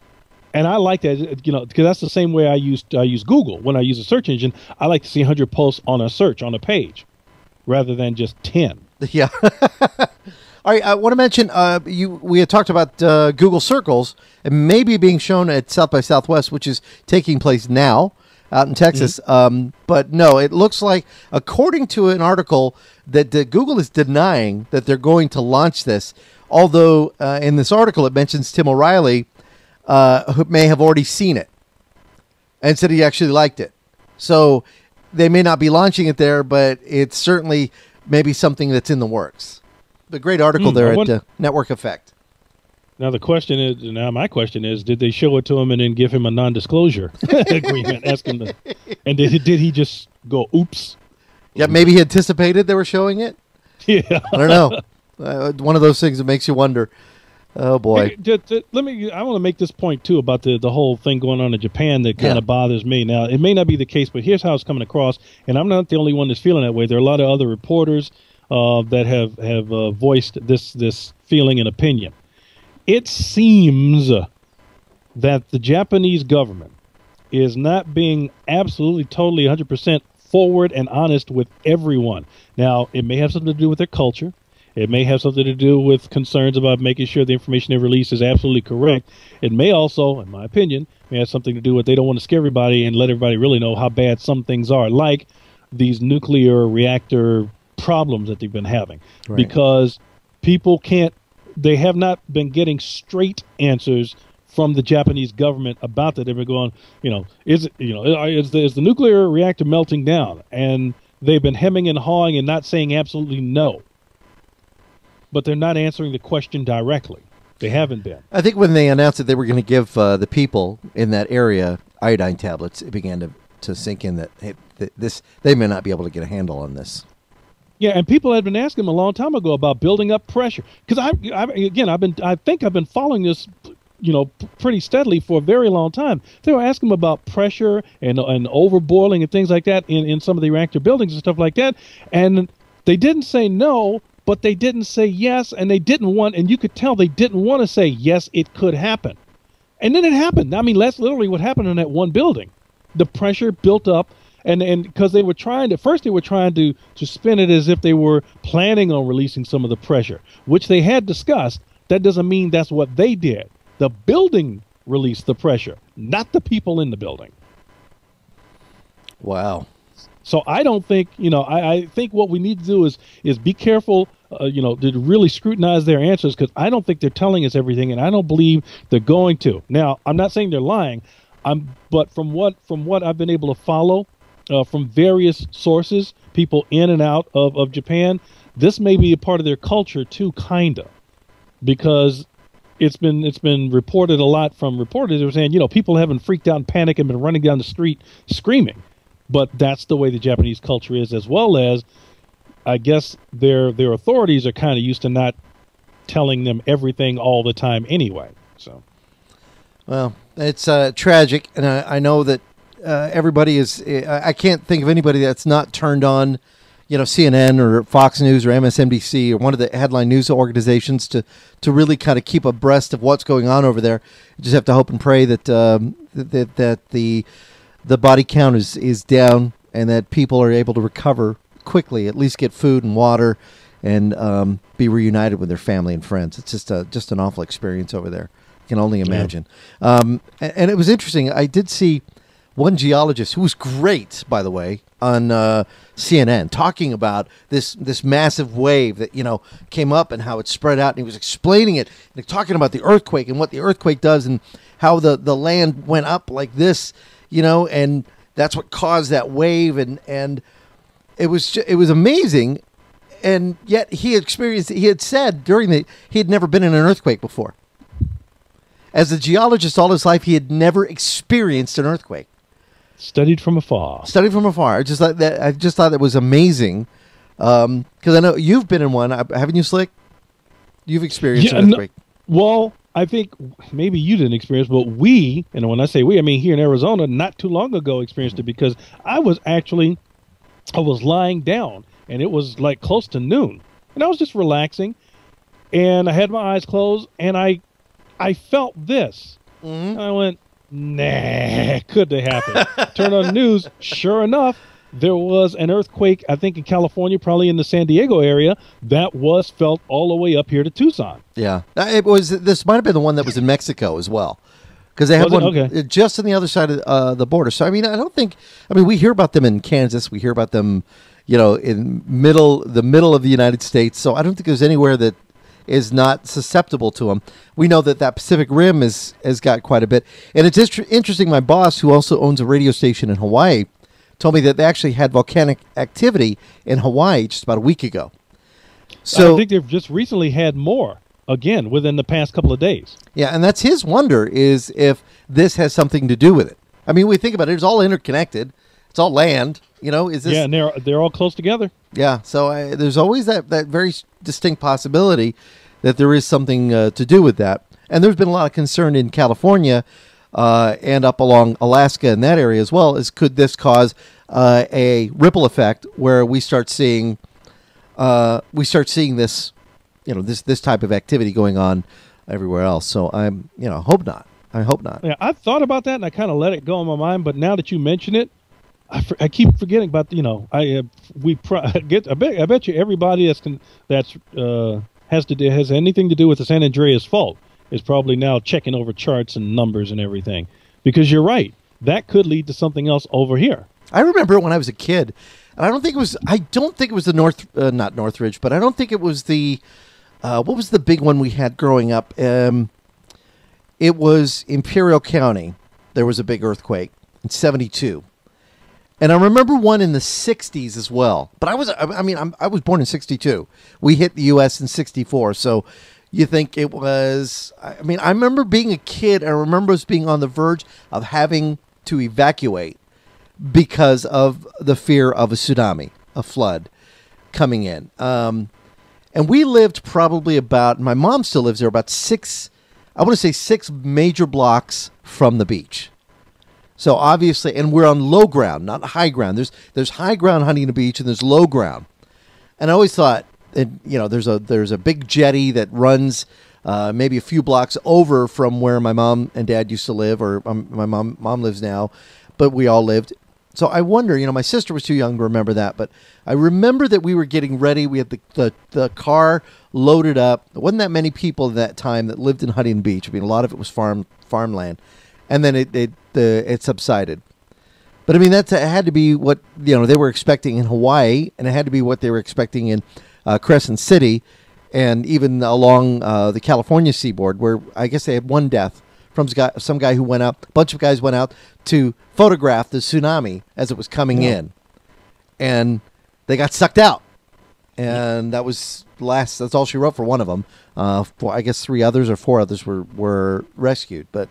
And I like that, because that's the same way I use Google. When I use a search engine, I like to see 100 posts on a search, on a page, rather than just 10. Yeah. All right, I want to mention, we had talked about Google Circles and maybe being shown at South by Southwest, which is taking place now out in Texas. Mm-hmm. But no, it looks like, according to an article, that Google is denying that they're going to launch this. Although in this article, it mentions Tim O'Reilly, who may have already seen it and said he actually liked it. So they may not be launching it there, but it's certainly maybe something that's in the works. The great article there at Network Effect. Now my question is, did they show it to him and then give him a non-disclosure agreement? Ask him and did he just go, oops? Yeah, maybe he anticipated they were showing it. Yeah, I don't know. One of those things that makes you wonder. Oh boy. I want to make this point too about the whole thing going on in Japan that kind of bothers me. Now, it may not be the case, but here's how it's coming across, and I'm not the only one that's feeling that way. There are a lot of other reporters that have voiced this feeling and opinion. It seems that the Japanese government is not being absolutely, totally, 100% forward and honest with everyone. Now, it may have something to do with their culture. It may have something to do with concerns about making sure the information they release is absolutely correct. It may also, in my opinion, may have something to do with they don't want to scare everybody and let everybody really know how bad some things are, like these nuclear reactor problems that they've been having. Right. Because they have not been getting straight answers from the Japanese government about that. They've been going, is the nuclear reactor melting down? And they've been hemming and hawing and not saying absolutely no. But they're not answering the question directly. They haven't been. I think when they announced that they were going to give the people in that area iodine tablets, it began to sink in that they may not be able to get a handle on this. Yeah, and people had been asking them a long time ago about building up pressure. Because I think I've been following this, pretty steadily for a very long time. They were asking them about pressure and overboiling and things like that in some of the reactor buildings and stuff like that, and they didn't say no. But they didn't say yes, and and you could tell they didn't want to say yes, it could happen. And then it happened. I mean, that's literally what happened in that one building. The pressure built up, and because they were trying to spin it as if they were planning on releasing some of the pressure, which they had discussed. That doesn't mean that's what they did. The building released the pressure, not the people in the building. Wow. So I don't think, I think what we need to do is be careful, to really scrutinize their answers, because I don't think they're telling us everything, and I don't believe they're going to. Now, I'm not saying they're lying, but from what I've been able to follow from various sources, people in and out of Japan, this may be a part of their culture too, kinda, because it's been reported a lot from reporters who are saying, people haven't freaked out and panicked and been running down the street screaming. But that's the way the Japanese culture is, as well as, I guess, their authorities are kind of used to not telling them everything all the time anyway. So, well, it's tragic, and I know that everybody is. I can't think of anybody that's not turned on, CNN or Fox News or MSNBC or one of the headline news organizations to really kind of keep abreast of what's going on over there. You just have to hope and pray that the body count is down and that people are able to recover quickly, at least get food and water, and be reunited with their family and friends. It's just an awful experience over there. I can only imagine. Yeah. And it was interesting. I did see one geologist who was great, by the way, on CNN talking about this massive wave that came up and how it spread out, and he was explaining it and talking about the earthquake and what the earthquake does and how the land went up like this. And that's what caused that wave, and it was amazing, and yet he had said he had never been in an earthquake before. As a geologist all his life, he had never experienced an earthquake. Studied from afar. I just thought that was amazing, because I know you've been in one, haven't you, Slick? You've experienced Yeah, an earthquake. Well, I think maybe you didn't experience, but we, and when I say we, I mean here in Arizona, not too long ago experienced it because I was lying down and it was like close to noon and I was just relaxing and I had my eyes closed and I felt this. Mm-hmm. I went, nah, could they happen? Turned on the news. Sure enough, there was an earthquake, I think in California, probably in the San Diego area, that was felt all the way up here to Tucson. Yeah. This might have been the one that was in Mexico as well. Because they had one just on the other side of the border. So, I mean, we hear about them in Kansas. We hear about them, in the middle of the United States. So I don't think there's anywhere that is not susceptible to them. We know that Pacific Rim has got quite a bit. And it's interesting, my boss, who also owns a radio station in Hawaii, told me that they actually had volcanic activity in Hawaii just about a week ago. So I think they've just recently had more, again, within the past couple of days. Yeah, and that's his wonder, is if this has something to do with it. I mean, we think about it, it's all interconnected. It's all land, is this... Yeah, and they're all close together. Yeah, so there's always that very distinct possibility that there is something to do with that. And there's been a lot of concern in California and up along Alaska in that area as well, is could this cause a ripple effect where we start seeing this, this type of activity going on everywhere else. So hope not. I hope not. Yeah, I thought about that and I kind of let it go in my mind, but now that you mention it, I keep forgetting about I bet you everybody has anything to do with the San Andreas fault is probably now checking over charts and numbers and everything, because you're right, that could lead to something else over here. I remember when I was a kid, and I don't think it was the not Northridge, but I don't think it was the what was the big one we had growing up? It was Imperial County. There was a big earthquake in '72. And I remember one in the 60s as well. But I was born in 62. We hit the U.S. in 64. So you think it was... I remember being a kid. I remember us being on the verge of having to evacuate because of the fear of a tsunami, a flood coming in. And we lived probably about... My mom still lives there about 6 major blocks from the beach. So obviously, and we're on low ground, not high ground. There's high ground Huntington Beach, and there's low ground. And I always thought, there's a big jetty that runs maybe a few blocks over from where my mom and dad used to live, or my mom lives now, but we all lived. So I wonder, my sister was too young to remember that, but I remember that we were getting ready. We had the car loaded up. There wasn't that many people at that time that lived in Huntington Beach. A lot of it was farmland. And then it subsided. But that had to be what they were expecting in Hawaii, and it had to be what they were expecting in Crescent City, and even along the California seaboard, where I guess they had one death from some guy who went out. A bunch of guys went out to photograph the tsunami as it was coming in, and they got sucked out. And that was that's all she wrote for one of them. I guess 3 others or 4 others were rescued, but.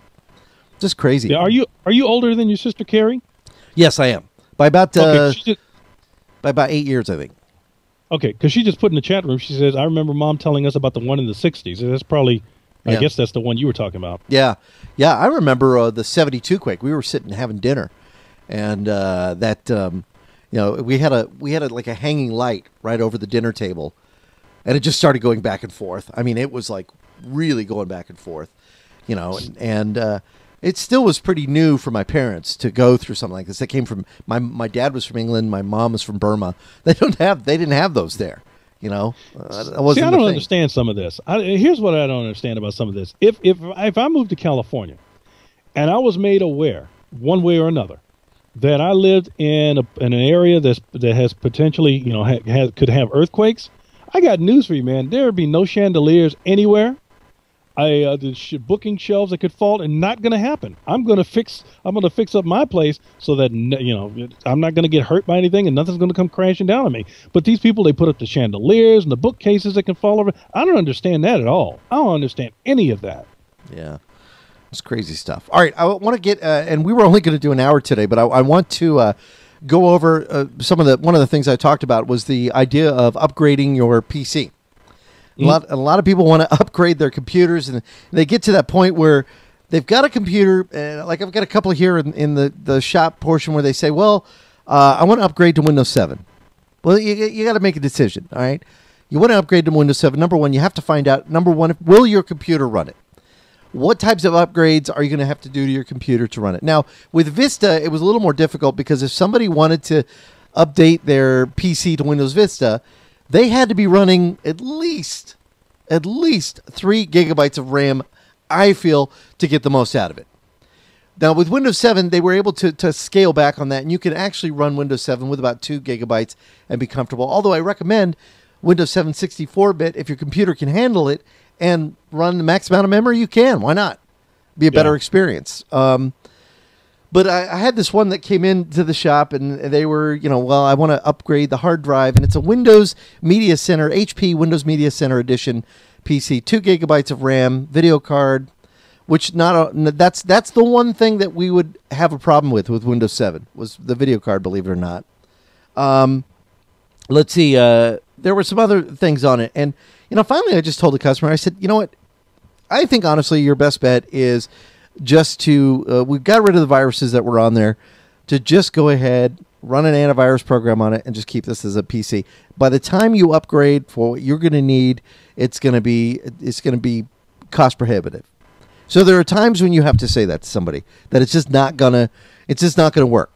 Just crazy. Yeah, are you older than your sister Carrie? Yes, I am. By about 8 years, I think. Okay, because she just put in the chat room. She says, "I remember Mom telling us about the one in the '60s." That's probably, I guess that's the one you were talking about. Yeah. I remember the '72 quake. We were sitting having dinner, and we had like a hanging light right over the dinner table, and it just started going back and forth. It was like really going back and forth, and. It still was pretty new for my parents to go through something like this. They came from my dad was from England, my mom was from Burma. They didn't have those there, I don't understand some of this. Here's what I don't understand about some of this. If I moved to California, and I was made aware one way or another that I lived in an area that has potentially could have earthquakes, I got news for you, man. There would be no chandeliers anywhere. The booking shelves that could fall, and not going to happen. I'm going to fix up my place so that I'm not going to get hurt by anything, and nothing's going to come crashing down on me. But these people, they put up the chandeliers and the bookcases that can fall over. I don't understand that at all. I don't understand any of that. Yeah, it's crazy stuff. All right, I want to get, and we were only going to do an hour today, but I want to go over one of the things I talked about was the idea of upgrading your PC. A lot of people want to upgrade their computers, and they get to that point where they've got a computer. Like I've got a couple here in the shop portion where they say, well, I want to upgrade to Windows 7. Well, you got to make a decision, all right? You want to upgrade to Windows 7. Number one, you have to find out, number one, will your computer run it? What types of upgrades are you going to have to do to your computer to run it? Now, with Vista, it was a little more difficult because if somebody wanted to update their PC to Windows Vista, they had to be running at least 3 gigabytes of RAM, I feel, to get the most out of it. Now, with Windows 7, they were able to scale back on that, and you can actually run Windows 7 with about 2 gigabytes and be comfortable. Although I recommend Windows 7 64-bit if your computer can handle it and run the max amount of memory you can. Why not? Be a better experience. But I had this one that came into the shop, and they were, well, I want to upgrade the hard drive, and it's a Windows Media Center, HP Windows Media Center Edition PC, 2 gigabytes of RAM, video card, which that's the one thing that we would have a problem with Windows 7 was the video card, believe it or not. Let's see, there were some other things on it, and finally I just told the customer, I said, you know what, I think honestly your best bet is just to, we got rid of the viruses that were on there, to just go ahead, run an antivirus program on it, and just keep this as a PC. By the time you upgrade for what you're going to need, it's going to be cost prohibitive. So there are times when you have to say that to somebody, that it's just not gonna work.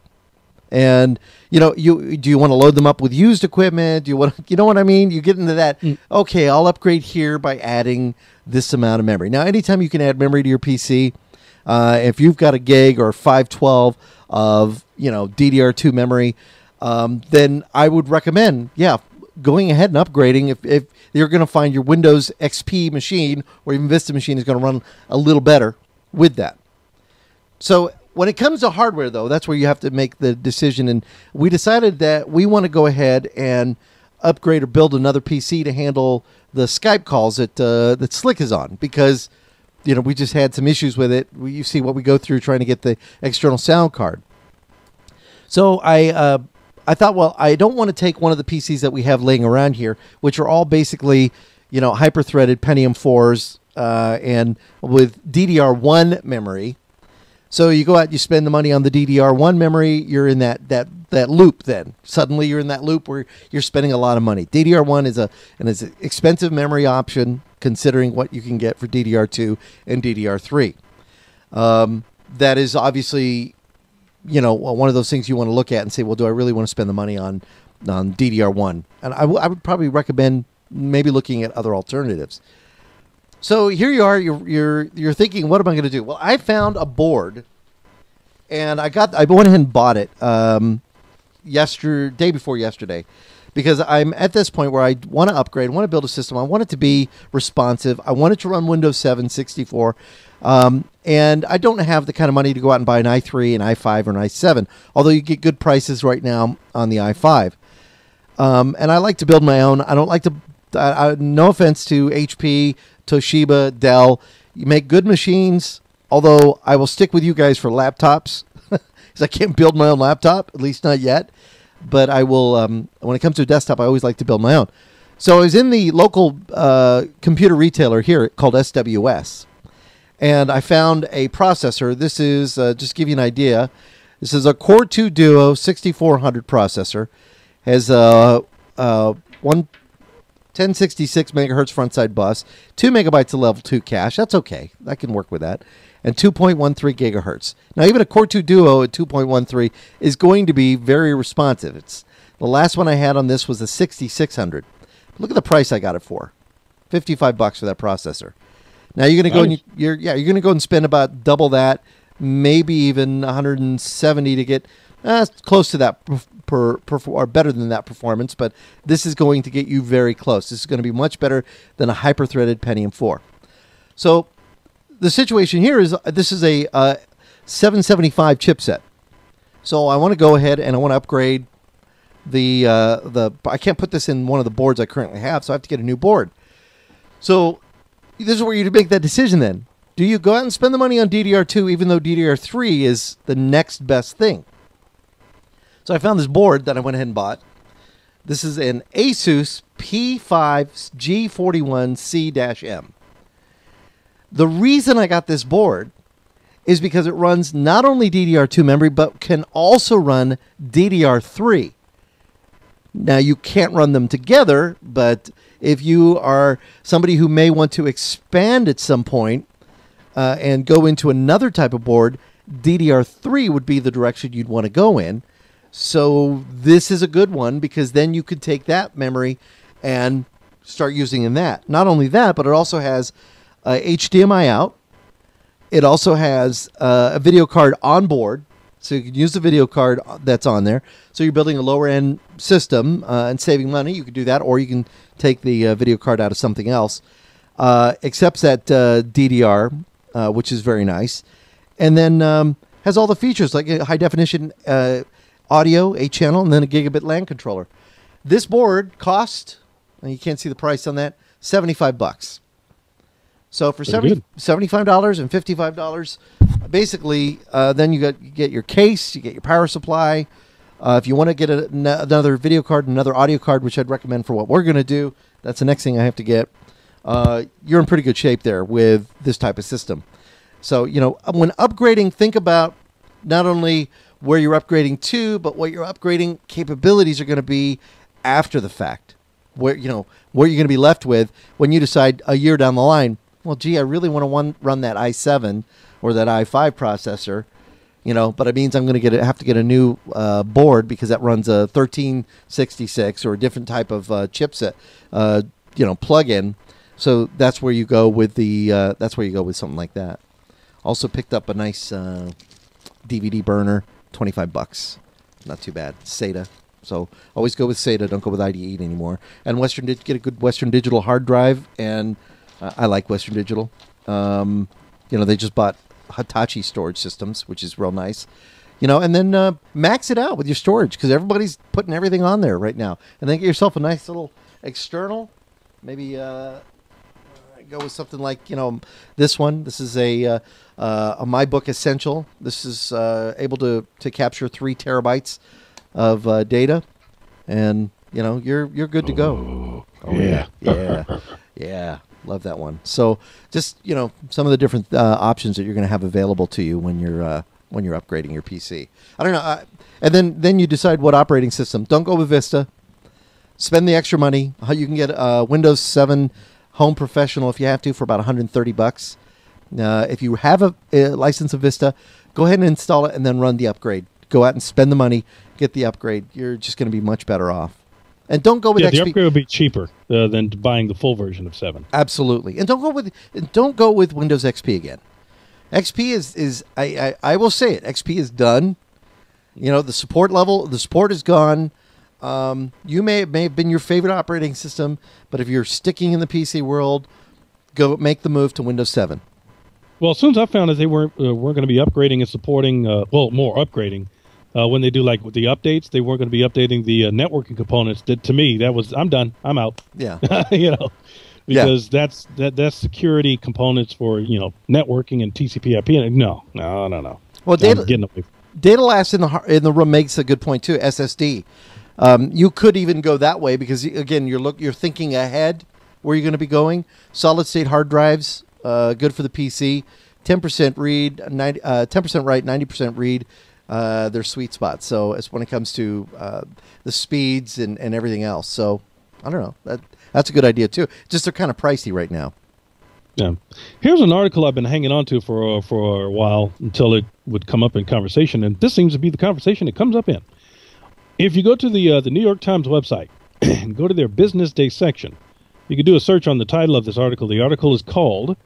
And do you want to load them up with used equipment? Do you want, you know what I mean? You get into that. Okay, I'll upgrade here by adding this amount of memory. Now, anytime you can add memory to your PC, if you've got a gig or 512 of DDR2 memory, then I would recommend going ahead and upgrading. If you're going to find your Windows XP machine or even Vista machine is going to run a little better with that. So when it comes to hardware, though, that's where you have to make the decision. And we decided that we want to go ahead and upgrade or build another PC to handle the Skype calls that Slick is on, because we just had some issues with it. You see what we go through trying to get the external sound card. So I thought, well, I don't want to take one of the PCs that we have laying around here, which are all basically, hyper-threaded Pentium 4s and with DDR1 memory. So you go out, you spend the money on the DDR1 memory, you're in that loop then. Suddenly you're in that loop where you're spending a lot of money. DDR1 is an expensive memory option considering what you can get for DDR2 and DDR3. That is obviously one of those things you want to look at and say, well, do I really want to spend the money on DDR1? And I would probably recommend maybe looking at other alternatives. So here you are, you're thinking, what am I going to do? Well, I found a board, and I went ahead and bought it day before yesterday, because I'm at this point where I want to upgrade, I want to build a system, I want it to be responsive, I want it to run Windows 7 64. And I don't have the kind of money to go out and buy an i3, an i5, or an i7, although you get good prices right now on the i5. And I like to build my own. I don't like to, no offense to HP, Toshiba, Dell. You make good machines, although I will stick with you guys for laptops, because I can't build my own laptop, at least not yet. But I will, when it comes to a desktop, I always like to build my own. So I was in the local computer retailer here called SWS. And I found a processor. This is, just to give you an idea, this is a Core 2 Duo 6400 processor. Has a 1066 megahertz frontside bus, 2 megabytes of level 2 cache. That's okay. I can work with that. And 2.13 gigahertz. Now, even a Core 2 Duo at 2.13 is going to be very responsive. The last one I had on this was a 6600. Look at the price I got it for. $55 for that processor. Now you're going to go and you're going to go and spend about double that, maybe even 170 to get close to that or better than that performance. But this is going to get you very close. This is going to be much better than a hyper-threaded Pentium 4. So the situation here is this is a 775 chipset. So I want to go ahead and I want to upgrade the I can't put this in one of the boards I currently have, so I have to get a new board. So this is where you make that decision then. Do you go out and spend the money on DDR2 even though DDR3 is the next best thing? So I found this board that I went ahead and bought. This is an Asus P5G41C-M. The reason I got this board is because it runs not only DDR2 memory, but can also run DDR3. Now, you can't run them together, but if you are somebody who may want to expand at some point and go into another type of board, DDR3 would be the direction you'd want to go in. So this is a good one because then you could take that memory and start using in that. Not only that, but it also has HDMI out. It also has a video card on board, so you can use the video card that's on there. So you're building a lower-end system and saving money. You can do that, or you can take the video card out of something else. Accepts that DDR, which is very nice. And then has all the features like high-definition audio, 8-channel, and then a gigabit LAN controller. This board cost, and you can't see the price on that, $75. So for $75 and $55, basically, then you get your case, you get your power supply. If you want to get another video card, another audio card, which I'd recommend for what we're going to do, that's the next thing I have to get. You're in pretty good shape there with this type of system. So, you know, when upgrading, think about not only where you're upgrading to, but what your upgrading capabilities are going to be after the fact. Where, you know, what you're going to be left with when you decide a year down the line, well, gee, I really want to run that i7 or that i5 processor, you know, but it means I'm going to have to get a new board because that runs a 1366 or a different type of chipset, you know, plug-in. So that's where you go with something like that. Also picked up a nice DVD burner, $25. Not too bad. SATA. So always go with SATA. Don't go with IDE anymore. And get a good Western Digital hard drive, and I like Western Digital. You know, they just bought Hitachi storage systems, which is real nice. You know, and then max it out with your storage because everybody's putting everything on there right now. And then get yourself a nice little external. Maybe go with something like, you know, this one. This is a MyBook Essential. This is able to capture 3 terabytes of data, and you know you're good to go. Yeah. Love that one. So just, you know, some of the different options that you're going to have available to you when you're upgrading your PC. I don't know, and then you decide what operating system. Don't go with Vista. Spend the extra money. You can get Windows 7 Home Professional if you have to for about $130. If you have a license of Vista, go ahead and install it and then run the upgrade. Go out and spend the money, get the upgrade. You're just going to be much better off. And don't go with XP. The upgrade will be cheaper than buying the full version of 7. Absolutely. And don't go with Windows XP again. XP is I will say it. XP is done. You know, the support is gone. You may have been your favorite operating system, but if you're sticking in the PC world, go make the move to Windows 7. Well, as soon as I found that they weren't going to be upgrading and supporting, more upgrading, when they do like with the updates, they weren't going to be updating the networking components. To me, that was, I'm done, I'm out. Yeah, you know, because that's security components for, you know, networking and TCP/IP. No. Well, data last in the room makes a good point too. SSD, you could even go that way because again, you're thinking ahead where you're going to be going. Solid state hard drives. Good for the PC. 10% read, 10% write, 90% read. They're sweet spots. So it's when it comes to the speeds and everything else. So I don't know. That's a good idea too. Just they're kind of pricey right now. Yeah. Here's an article I've been hanging on to for a while until it would come up in conversation, and this seems to be the conversation it comes up in. If you go to the New York Times website and go to their Business Day section, you can do a search on the title of this article. The article is called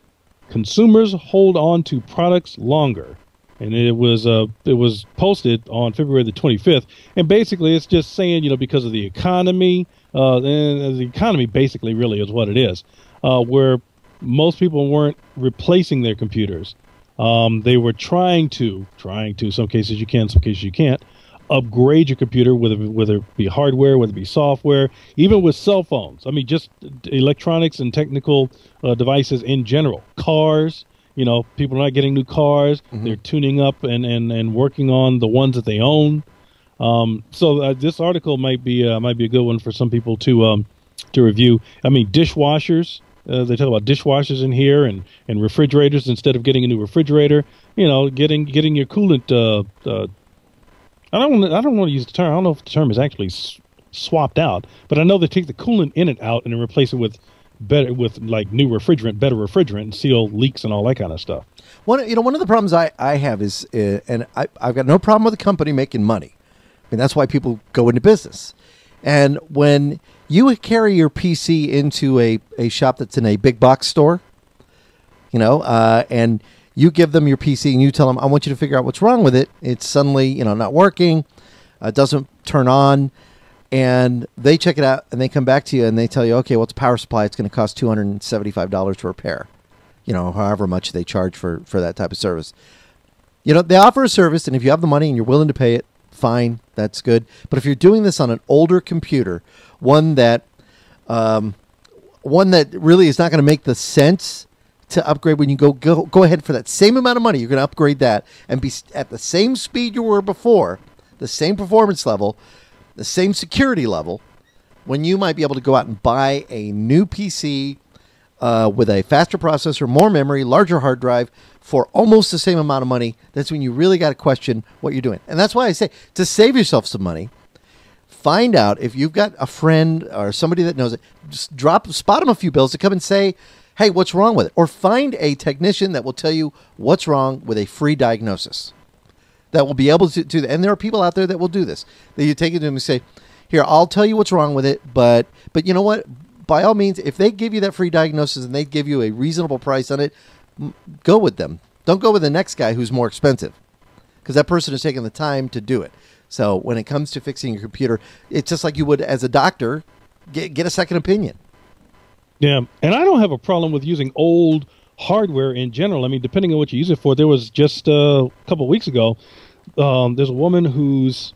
"Consumers Hold On to Products Longer," and it was posted on February the 25th. And basically, it's just saying, you know, because of the economy, and the economy basically really is what it is, where most people weren't replacing their computers. They were trying to, some cases you can, some cases you can't, upgrade your computer, whether it be hardware, whether it be software, even with cell phones. I mean, just electronics and technical devices in general. Cars, you know, people are not getting new cars. Mm-hmm. They're tuning up and working on the ones that they own. So this article might be a good one for some people to to review. I mean, dishwashers. They talk about dishwashers in here and refrigerators instead of getting a new refrigerator. You know, getting your coolant. I don't want to use the term. I don't know if the term is actually swapped out, but I know they take the coolant in it out and then replace it with better, with like new refrigerant, better refrigerant, and seal leaks and all that kind of stuff. One of the problems I have is, and I've got no problem with the company making money. I mean, that's why people go into business. And when you carry your PC into a shop that's in a big box store, and you give them your PC and you tell them, I want you to figure out what's wrong with it. It's suddenly, not working. It doesn't turn on. And they check it out and they come back to you and they tell you, okay, well, it's a power supply. It's going to cost $275 to repair. However much they charge for that type of service. They offer a service, and if you have the money and you're willing to pay it, fine, that's good. But if you're doing this on an older computer, one that really is not going to make the sense to upgrade when you go ahead for that same amount of money, you're going to upgrade that and be at the same speed you were before, the same performance level, the same security level, when you might be able to go out and buy a new PC with a faster processor, more memory, larger hard drive for almost the same amount of money. That's when you really got to question what you're doing. And that's why I say, to save yourself some money, find out if you've got a friend or somebody that knows it, just spot them a few bills to come and say, hey, what's wrong with it? Or find a technician that will tell you what's wrong with a free diagnosis. That will be able to do that. And there are people out there that will do this. That you take it to them and say, here, I'll tell you what's wrong with it, but you know what? By all means, if they give you that free diagnosis and they give you a reasonable price on it, go with them. Don't go with the next guy who's more expensive, because that person is taking the time to do it. So when it comes to fixing your computer, it's just like you would as a doctor, get a second opinion. Yeah, and I don't have a problem with using old hardware in general. I mean, depending on what you use it for. There was just a couple of weeks ago, there's a woman who's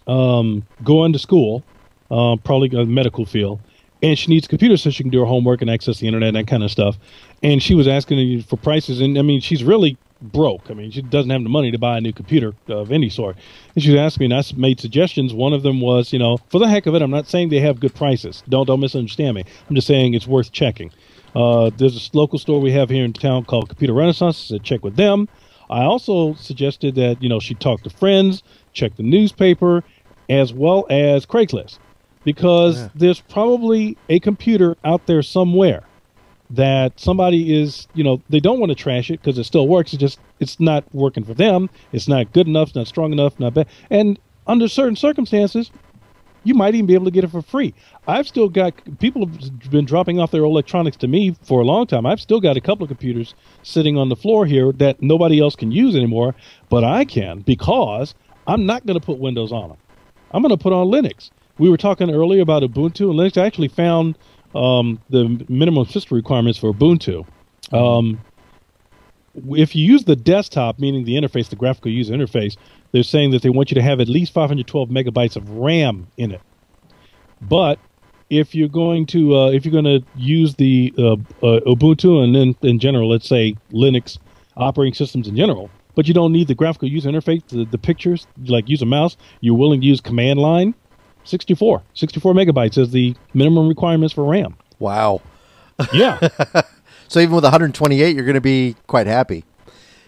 going to school, probably in the medical field, and she needs a computer so she can do her homework and access the internet and that kind of stuff. And she was asking for prices, and I mean, she's really broke. I mean, she doesn't have the money to buy a new computer of any sort. And she was asking me, and I made suggestions. One of them was, for the heck of it, I'm not saying they have good prices. Don't misunderstand me. I'm just saying it's worth checking. There's a local store we have here in town called Computer Renaissance. So check with them. I also suggested that, she talk to friends, check the newspaper, as well as Craigslist. Because there's probably a computer out there somewhere that somebody is, they don't want to trash it because it still works. It's not working for them. It's not good enough. It's not strong enough. Not bad. And under certain circumstances, you might even be able to get it for free. I've still got, people have been dropping off their electronics to me for a long time. I've still got a couple of computers sitting on the floor here that nobody else can use anymore, but I can, because I'm not going to put Windows on them. I'm going to put on Linux. We were talking earlier about Ubuntu and Linux. I actually found the minimum system requirements for Ubuntu. If you use the desktop, meaning the interface, the graphical user interface, they're saying that they want you to have at least 512 megabytes of RAM in it. But if you're going to use the Ubuntu and then in general, let's say Linux operating systems in general, but you don't need the graphical user interface, the pictures, like use a mouse, you're willing to use command line, 64 megabytes is the minimum requirements for RAM. Wow. Yeah. So even with 128, you're going to be quite happy.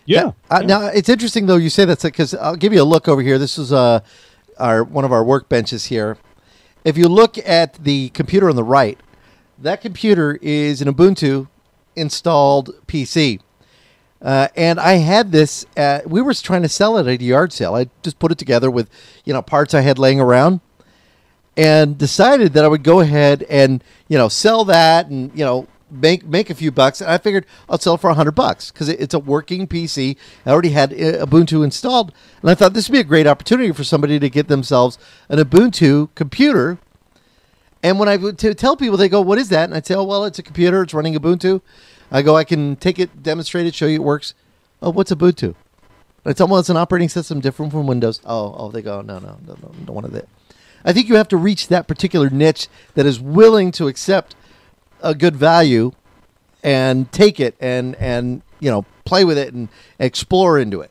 Yeah. Now, it's interesting, though, you say that, because I'll give you a look over here. This is one of our workbenches here. If you look at the computer on the right, that computer is an Ubuntu installed PC. And I had this, we were trying to sell it at a yard sale. I just put it together with, parts I had laying around, and decided that I would go ahead and, sell that and, make a few bucks. And I figured I'll sell it for $100 because it's a working PC. I already had Ubuntu installed. And I thought this would be a great opportunity for somebody to get themselves an Ubuntu computer. And when I would tell people, they go, what is that? And I'd say, oh, well, it's a computer. It's running Ubuntu. I go, I can take it, demonstrate it, show you it works. Oh, what's Ubuntu? I tell them, well, it's an operating system different from Windows. Oh, they go, no, don't want that. I think you have to reach that particular niche that is willing to accept a good value and take it and play with it and explore into it.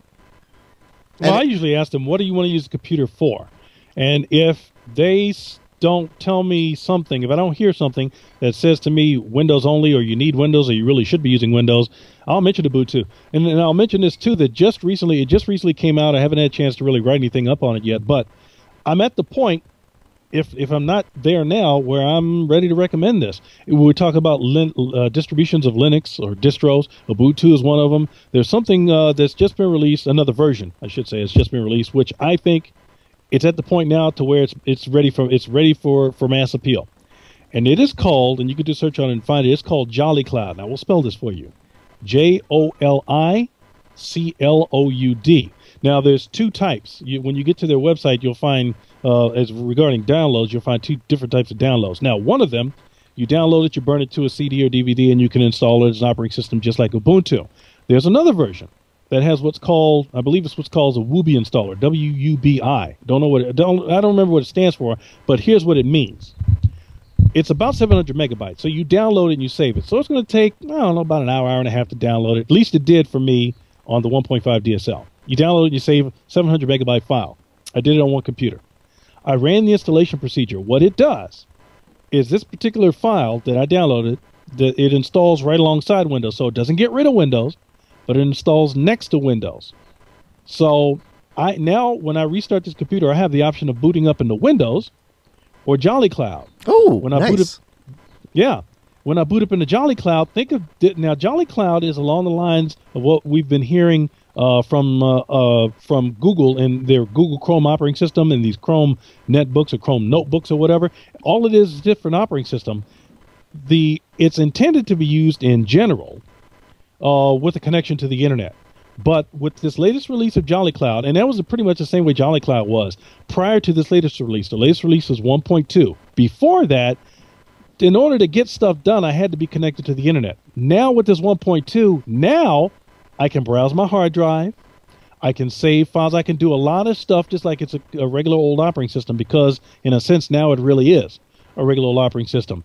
Well, I usually ask them, what do you want to use the computer for? And if they don't tell me something, if I don't hear something that says to me Windows only, or you need Windows, or you really should be using Windows, I'll mention Ubuntu. And I'll mention this too, that it just recently came out. I haven't had a chance to really write anything up on it yet, but I'm at the point, if I'm not there now, where I'm ready to recommend this. We talk about distributions of Linux or distros. Ubuntu is one of them. There's something that's just been released, another version, I should say, has just been released, which I think it's at the point now to where it's ready for mass appeal. And it is called, and you can do a search on it and find it, it's called Jolly Cloud. Now, we'll spell this for you. JOLICLOUD. Now, there's two types. When you get to their website, you'll find, as regarding downloads, you'll find two different types of downloads. Now, one of them, you download it, you burn it to a CD or DVD, and you can install it as an operating system just like Ubuntu. There's another version that has what's called, I believe it's what's called a WUBI installer, WUBI. I don't remember what it stands for, but here's what it means. It's about 700 megabytes. So you download it and you save it. So it's going to take, I don't know, about an hour and a half to download it. At least it did for me on the 1.5 DSL. You download it and you save a 700 megabyte file. I did it on one computer. I ran the installation procedure. What it does is this particular file that I downloaded, it installs right alongside Windows. So it doesn't get rid of Windows, but it installs next to Windows. So now when I restart this computer, I have the option of booting up into Windows or Jolly Cloud. Oh, when I nice. boot up, yeah. When I boot up into Jolly Cloud, now Jolly Cloud is along the lines of what we've been hearing from Google and their Google Chrome operating system and these Chrome netbooks or Chrome notebooks or whatever. All it is a different operating system. It's intended to be used in general with a connection to the internet. But with this latest release of Jolly Cloud, and that was pretty much the same way Jolly Cloud was prior to this latest release. The latest release was 1.2. Before that, in order to get stuff done, I had to be connected to the internet. Now with this 1.2, now I can browse my hard drive. I can save files. I can do a lot of stuff just like it's a regular old operating system, because in a sense now it really is a regular old operating system.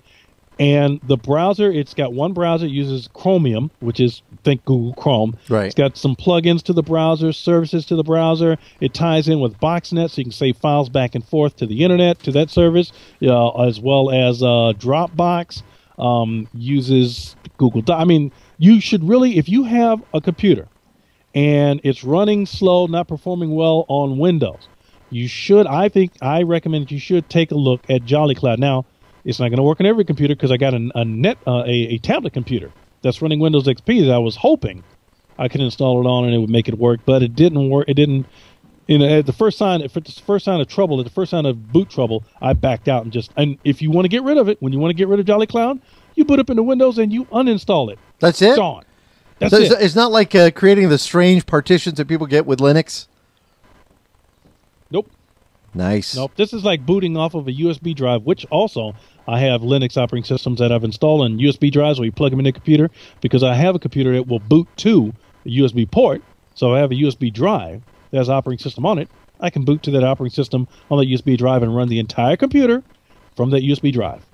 And the browser, it's got one browser. It uses Chromium, which is, think Google Chrome. Right. It's got some plugins to the browser, services to the browser. It ties in with BoxNet, so you can save files back and forth to the internet, to that service, as well as Dropbox. Uses Google. You should really, if you have a computer and it's running slow, not performing well on Windows, I recommend you should take a look at Jolly Cloud. Now, it's not going to work on every computer because I got a tablet computer that's running Windows XP that I was hoping I could install it on and it would make it work, but it didn't work. It didn't. At the first sign of trouble, at the first sign of boot trouble, I backed out and if you want to get rid of it, when you want to get rid of Jolly Cloud, you boot up into Windows and you uninstall it. That's it? Gone. That's so it. It's not like creating the strange partitions that people get with Linux? Nope. Nice. Nope. This is like booting off of a USB drive, which also I have Linux operating systems that I've installed on USB drives where you plug them in the computer, because I have a computer that will boot to a USB port. So I have a USB drive that has an operating system on it. I can boot to that operating system on that USB drive and run the entire computer from that USB drive.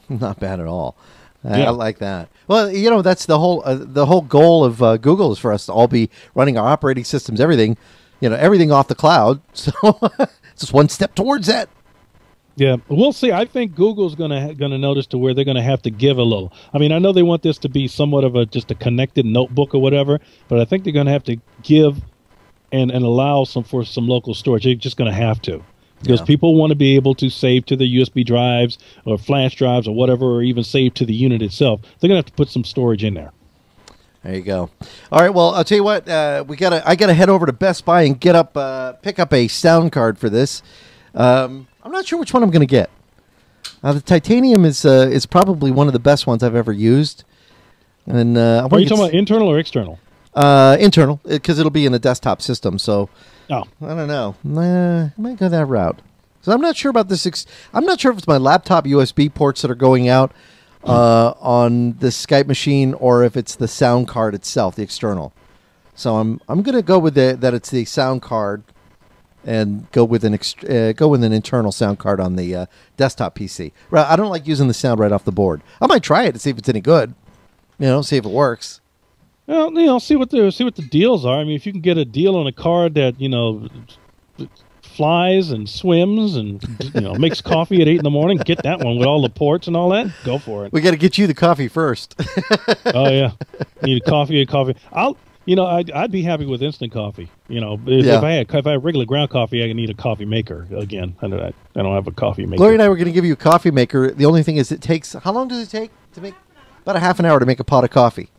Not bad at all. Yeah. I like that. Well, that's the whole goal of Google is for us to all be running our operating systems, everything off the cloud. So it's just one step towards that. Yeah, we'll see. I think Google's gonna notice to where they're gonna have to give a little. I mean, I know they want this to be somewhat of just a connected notebook or whatever, but I think they're gonna have to give and allow for some local storage. They're just gonna have to, because people want to be able to save to their USB drives or flash drives or whatever, or even save to the unit itself. They're gonna have to put some storage in there. There you go. All right. Well, I'll tell you what. I gotta head over to Best Buy and pick up a sound card for this. I'm not sure which one I'm going to get. The titanium is probably one of the best ones I've ever used. And are you talking about internal or external? Internal, because it'll be in a desktop system. So I don't know. I might go that route. So I'm not sure about this. I'm not sure if it's my laptop USB ports that are going out on the Skype machine, or if it's the sound card itself, the external. So I'm going to go with that it's the sound card, and go with an internal sound card on the desktop PC. I don't like using the sound right off the board. I might try it to see if it's any good. See if it works. Well, see what the deals are. I mean, if you can get a deal on a card that flies and swims and makes coffee at 8 in the morning. Get that one with all the ports and all that. Go for it. We got to get you the coffee first. Oh yeah, need a coffee. I'd be happy with instant coffee. If I had regular ground coffee, I need a coffee maker again. I don't have a coffee maker. Gloria and I were going to give you a coffee maker. The only thing is, it takes, how long does it take to make? About a half an hour to make a pot of coffee.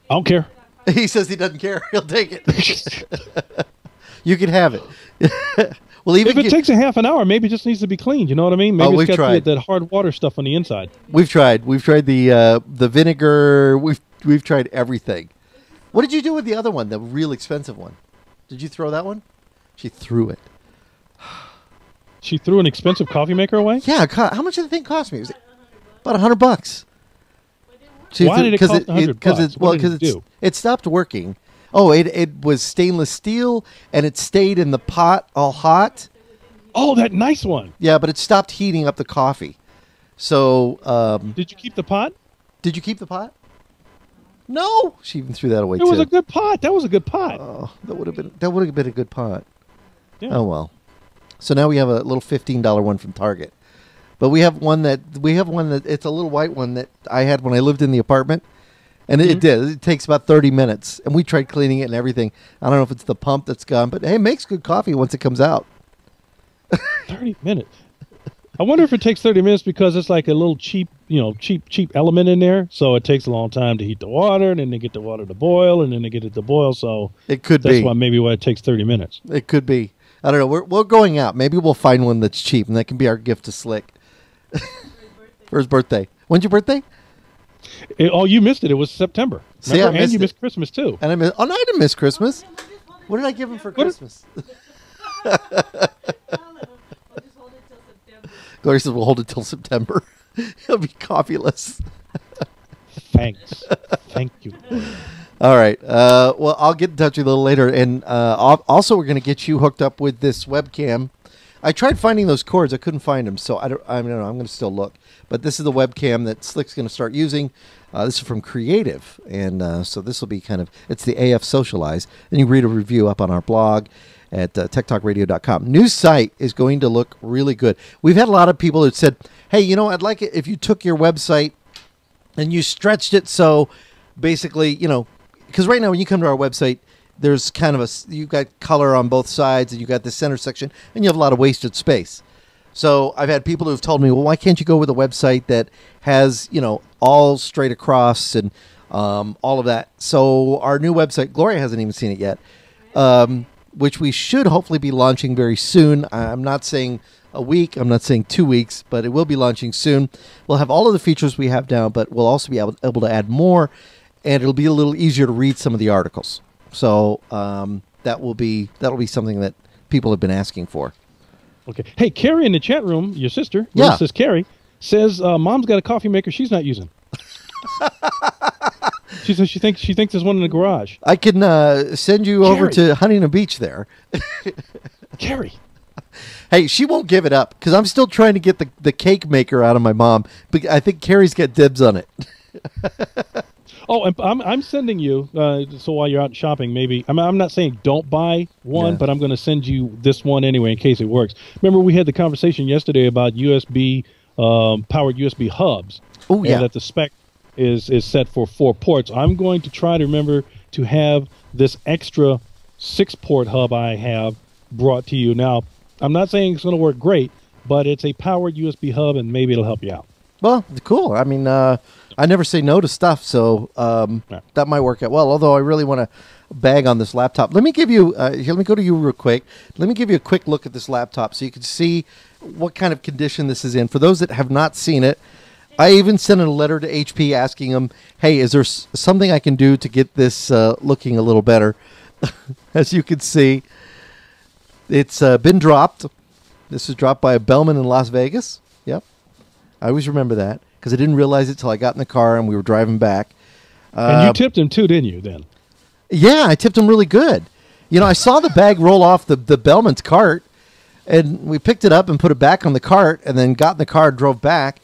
I don't care. He says he doesn't care. He'll take it. You can have it. Well, even if it takes a half an hour, maybe it just needs to be cleaned. You know what I mean? Maybe it's got that hard water stuff on the inside. We've tried. We've tried the vinegar. We've tried everything. What did you do with the other one, the real expensive one? Did you throw that one? She threw it. She threw an expensive coffee maker away? Yeah. How much did the thing cost me? It was about $100. Why did it cost $100? Because it stopped working. Oh, it was stainless steel, and it stayed in the pot all hot. Oh, that nice one. Yeah, but it stopped heating up the coffee. So, did you keep the pot? Did you keep the pot? No, she even threw that away too. It was a good pot. That was a good pot. Oh, that would have been a good pot. Yeah. Oh well. So now we have a little $15 one from Target, but we have one that it's a little white one that I had when I lived in the apartment, and it takes about 30 minutes, and we tried cleaning it and everything. I don't know if it's the pump that's gone, but hey, it makes good coffee once it comes out. 30 minutes. I wonder if it takes 30 minutes because it's like a little cheap element in there. So it takes a long time to heat the water, and then they get the water to boil, and then they get it to boil. So it could be. That's why it takes 30 minutes. It could be. I don't know. We're going out. Maybe we'll find one that's cheap, and that can be our gift to Slick for his birthday. When's your birthday? You missed it. It was September. See, and you missed Christmas too. And no, I didn't miss Christmas. What did I give him for Christmas? Gloria says we'll hold it till September. He'll be coffeeless. Thanks. Thank you. All right. Well, I'll get in touch with you a little later. And also, we're going to get you hooked up with this webcam. I tried finding those cords. I couldn't find them. So I don't know. I'm going to still look. But this is the webcam that Slick's going to start using. This is from Creative. And so this will be it's the AF Socialize. And you can read a review up on our blog at TechtalkRadio.com. New site is going to look really good. We've had a lot of people that said, hey, I'd like it if you took your website and you stretched it so basically, because right now when you come to our website, there's you've got color on both sides, and you've got the center section, and you have a lot of wasted space. So I've had people who have told me, well, why can't you go with a website that has, all straight across and all of that? So our new website, Gloria hasn't even seen it yet, which we should hopefully be launching very soon. I'm not saying a week, I'm not saying 2 weeks, but it will be launching soon. We'll have all of the features we have now, but we'll also be able to add more, and it'll be a little easier to read some of the articles. So that'll be something that people have been asking for. Okay. Hey, Carrie in the chat room, your sister, yeah, says Carrie, says Mom's got a coffee maker she's not using. She says she thinks there's one in the garage. I can send you over to Huntington Beach there. Carrie. Hey, she won't give it up because I'm still trying to get the cake maker out of my mom. But I think Carrie's got dibs on it. Oh, and I'm sending you, so while you're out shopping, maybe, I'm not saying don't buy one, but I'm going to send you this one anyway in case it works. Remember, we had the conversation yesterday about USB, powered USB hubs. Oh, yeah. And that the spec is set for 4 ports. I'm going to try to remember to have this extra 6-port hub I have brought to you. Now, I'm not saying it's going to work great, but it's a powered USB hub, and maybe it'll help you out. Well, cool. I mean, I never say no to stuff, so that might work out well. Although I really want to bag on this laptop. Let me give you, here, let me go to you real quick. Let me give you a quick look at this laptop so you can see what kind of condition this is in. For those that have not seen it, I even sent a letter to HP asking them, hey, is there something I can do to get this looking a little better? As you can see, it's been dropped. This was dropped by a bellman in Las Vegas. Yep. I always remember that because I didn't realize it till I got in the car and we were driving back. And you tipped him too, didn't you, then? Yeah, I tipped him really good. I saw the bag roll off the bellman's cart, and we picked it up and put it back on the cart and then got in the car and drove back.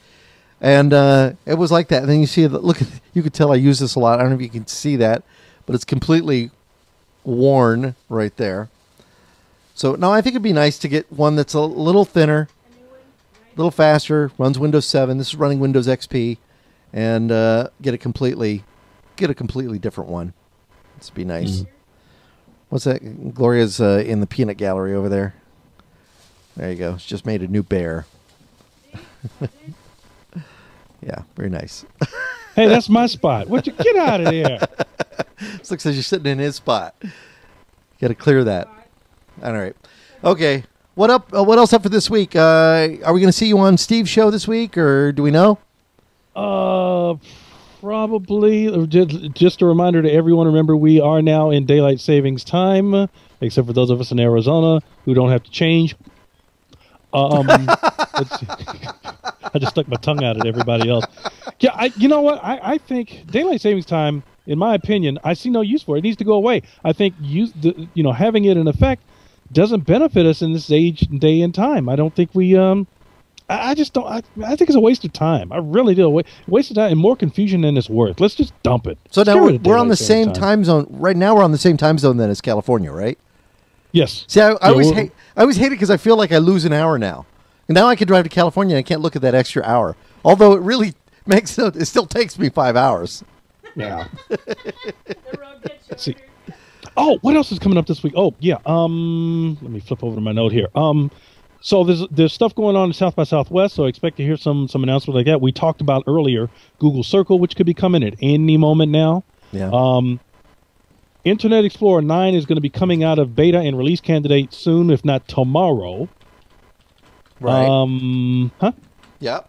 And it was like that. And then you see, you could tell I use this a lot. I don't know if you can see that, but it's completely worn right there. So no, I think it'd be nice to get one that's a little thinner, a little faster, runs Windows 7. This is running Windows XP, and get a completely different one. This would be nice. What's that? Gloria's in the peanut gallery over there. There you go. She just made a new bear. Yeah, very nice. Hey, that's my spot. What you get out of there? This looks like you're sitting in his spot. You got to clear that. All right. Okay. What up? What else up for this week? Are we going to see you on Steve's show this week, or do we know? Probably. Just a reminder to everyone, remember we are now in daylight savings time, except for those of us in Arizona who don't have to change. Let's see. I just stuck my tongue out at everybody else. Yeah, you know what? I think daylight savings time, in my opinion, I see no use for it. It needs to go away. I think having it in effect doesn't benefit us in this age, day, and time. I don't think we. I just don't. I think it's a waste of time. I really do. Waste of time and more confusion than it's worth. Let's just dump it. So now we're on the same time zone. Right now we're on the same time zone then as California, right? Yes. See, I always hate it because I feel like I lose an hour now. And now I can drive to California and I can't look at that extra hour. Although it really it still takes me 5 hours. Yeah. Let's see. Oh, what else is coming up this week? Oh, yeah. Let me flip over to my note here. So there's stuff going on in South by Southwest, so I expect to hear some announcements like that. We talked about earlier Google Circle, which could be coming at any moment now. Yeah. Internet Explorer 9 is going to be coming out of beta and release candidate soon, if not tomorrow. Right. Yeah.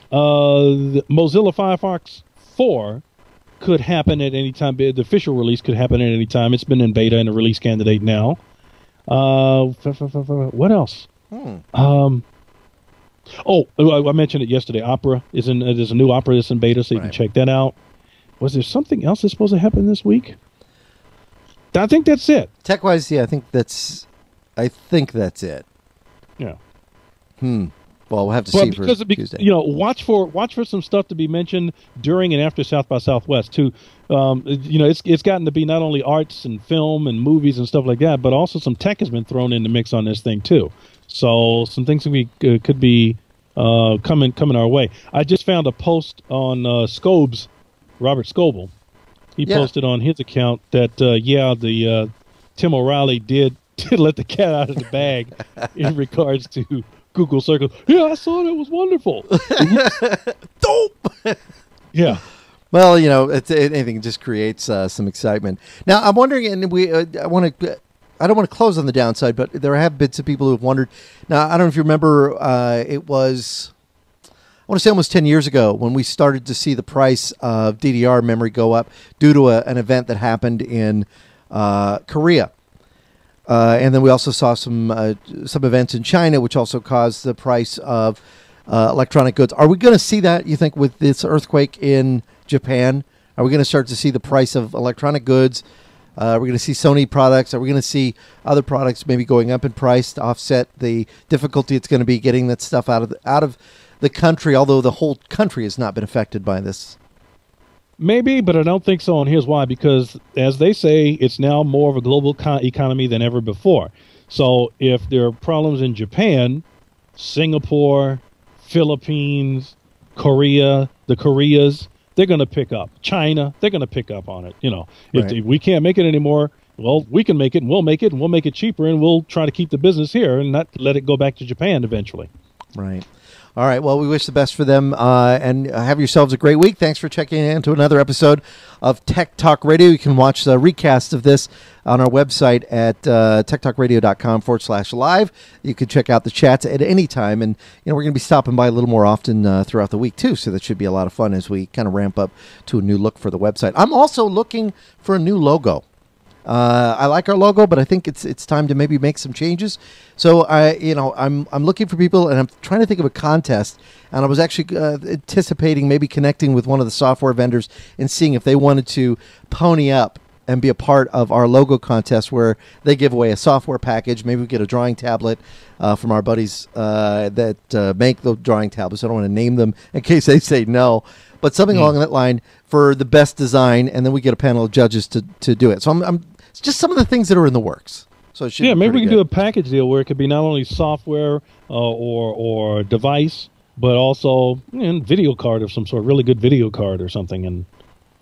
The Mozilla Firefox 4 could happen at any time. The official release could happen at any time. It's been in beta and a release candidate now. What else? I mentioned it yesterday. Opera there's a new Opera that's in beta, so you can check that out. Was there something else that's supposed to happen this week? I think that's it. Tech-wise, yeah, I think that's it. Yeah. Well, we'll have to see for Tuesday. Watch for some stuff to be mentioned during and after South by Southwest too. It's gotten to be not only arts and film and movies and stuff like that, but also some tech has been thrown in the mix on this thing too. So some things could be coming our way. I just found a post on Scobes, Robert Scoble. He posted on his account that Tim O'Reilly did let the cat out of the bag in regards to Google Circle. Yeah, I saw it. It was wonderful. Dope. Yeah. Well, anything just creates some excitement. Now, I'm wondering, and I don't want to close on the downside, but there have been some people who have wondered. Now, I don't know if you remember, it was, I want to say almost 10 years ago when we started to see the price of DDR memory go up due to an event that happened in Korea. And then we also saw some events in China, which also caused the price of electronic goods. Are we going to see that, you think, with this earthquake in Japan? Are we going to start to see the price of electronic goods? Are we going to see Sony products? Are we going to see other products maybe going up in price to offset the difficulty it's going to be getting that stuff out of the country, although the whole country has not been affected by this? Maybe, but I don't think so, and here's why. Because, as they say, it's now more of a global economy than ever before. So if there are problems in Japan, Singapore, Philippines, Korea, the Koreas, they're going to pick up. China, they're going to pick up on it. If we can't make it anymore, well, we can make it, and we'll make it, and we'll make it cheaper, and we'll try to keep the business here and not let it go back to Japan eventually. Right. All right. Well, we wish the best for them, and have yourselves a great week. Thanks for checking in to another episode of Tech Talk Radio. You can watch the recast of this on our website at techtalkradio.com/live. You can check out the chats at any time, and we're going to be stopping by a little more often throughout the week too. So that should be a lot of fun as we kind of ramp up to a new look for the website. I'm also looking for a new logo. I like our logo, but I think it's time to maybe make some changes. So I'm looking for people, and I'm trying to think of a contest. And I was actually anticipating maybe connecting with one of the software vendors and seeing if they wanted to pony up and be a part of our logo contest, where they give away a software package. Maybe we get a drawing tablet from our buddies that make the drawing tablets. I don't want to name them in case they say no, but something along that line for the best design, and then we get a panel of judges to do it. So it's just some of the things that are in the works. So it should Yeah, be maybe we pretty can do a good. package deal where it could be not only software or device, but also video card of some sort, really good video card or something, and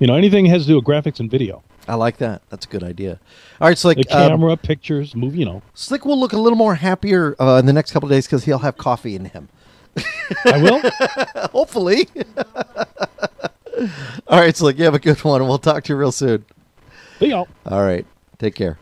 anything that has to do with graphics and video. I like that. That's a good idea. All right, Slick. The camera, pictures, movie. Slick will look a little more happier in the next couple of days because he'll have coffee in him. I will. Hopefully. All right, Slick. You have a good one. We'll talk to you real soon. See y'all. All right. Take care.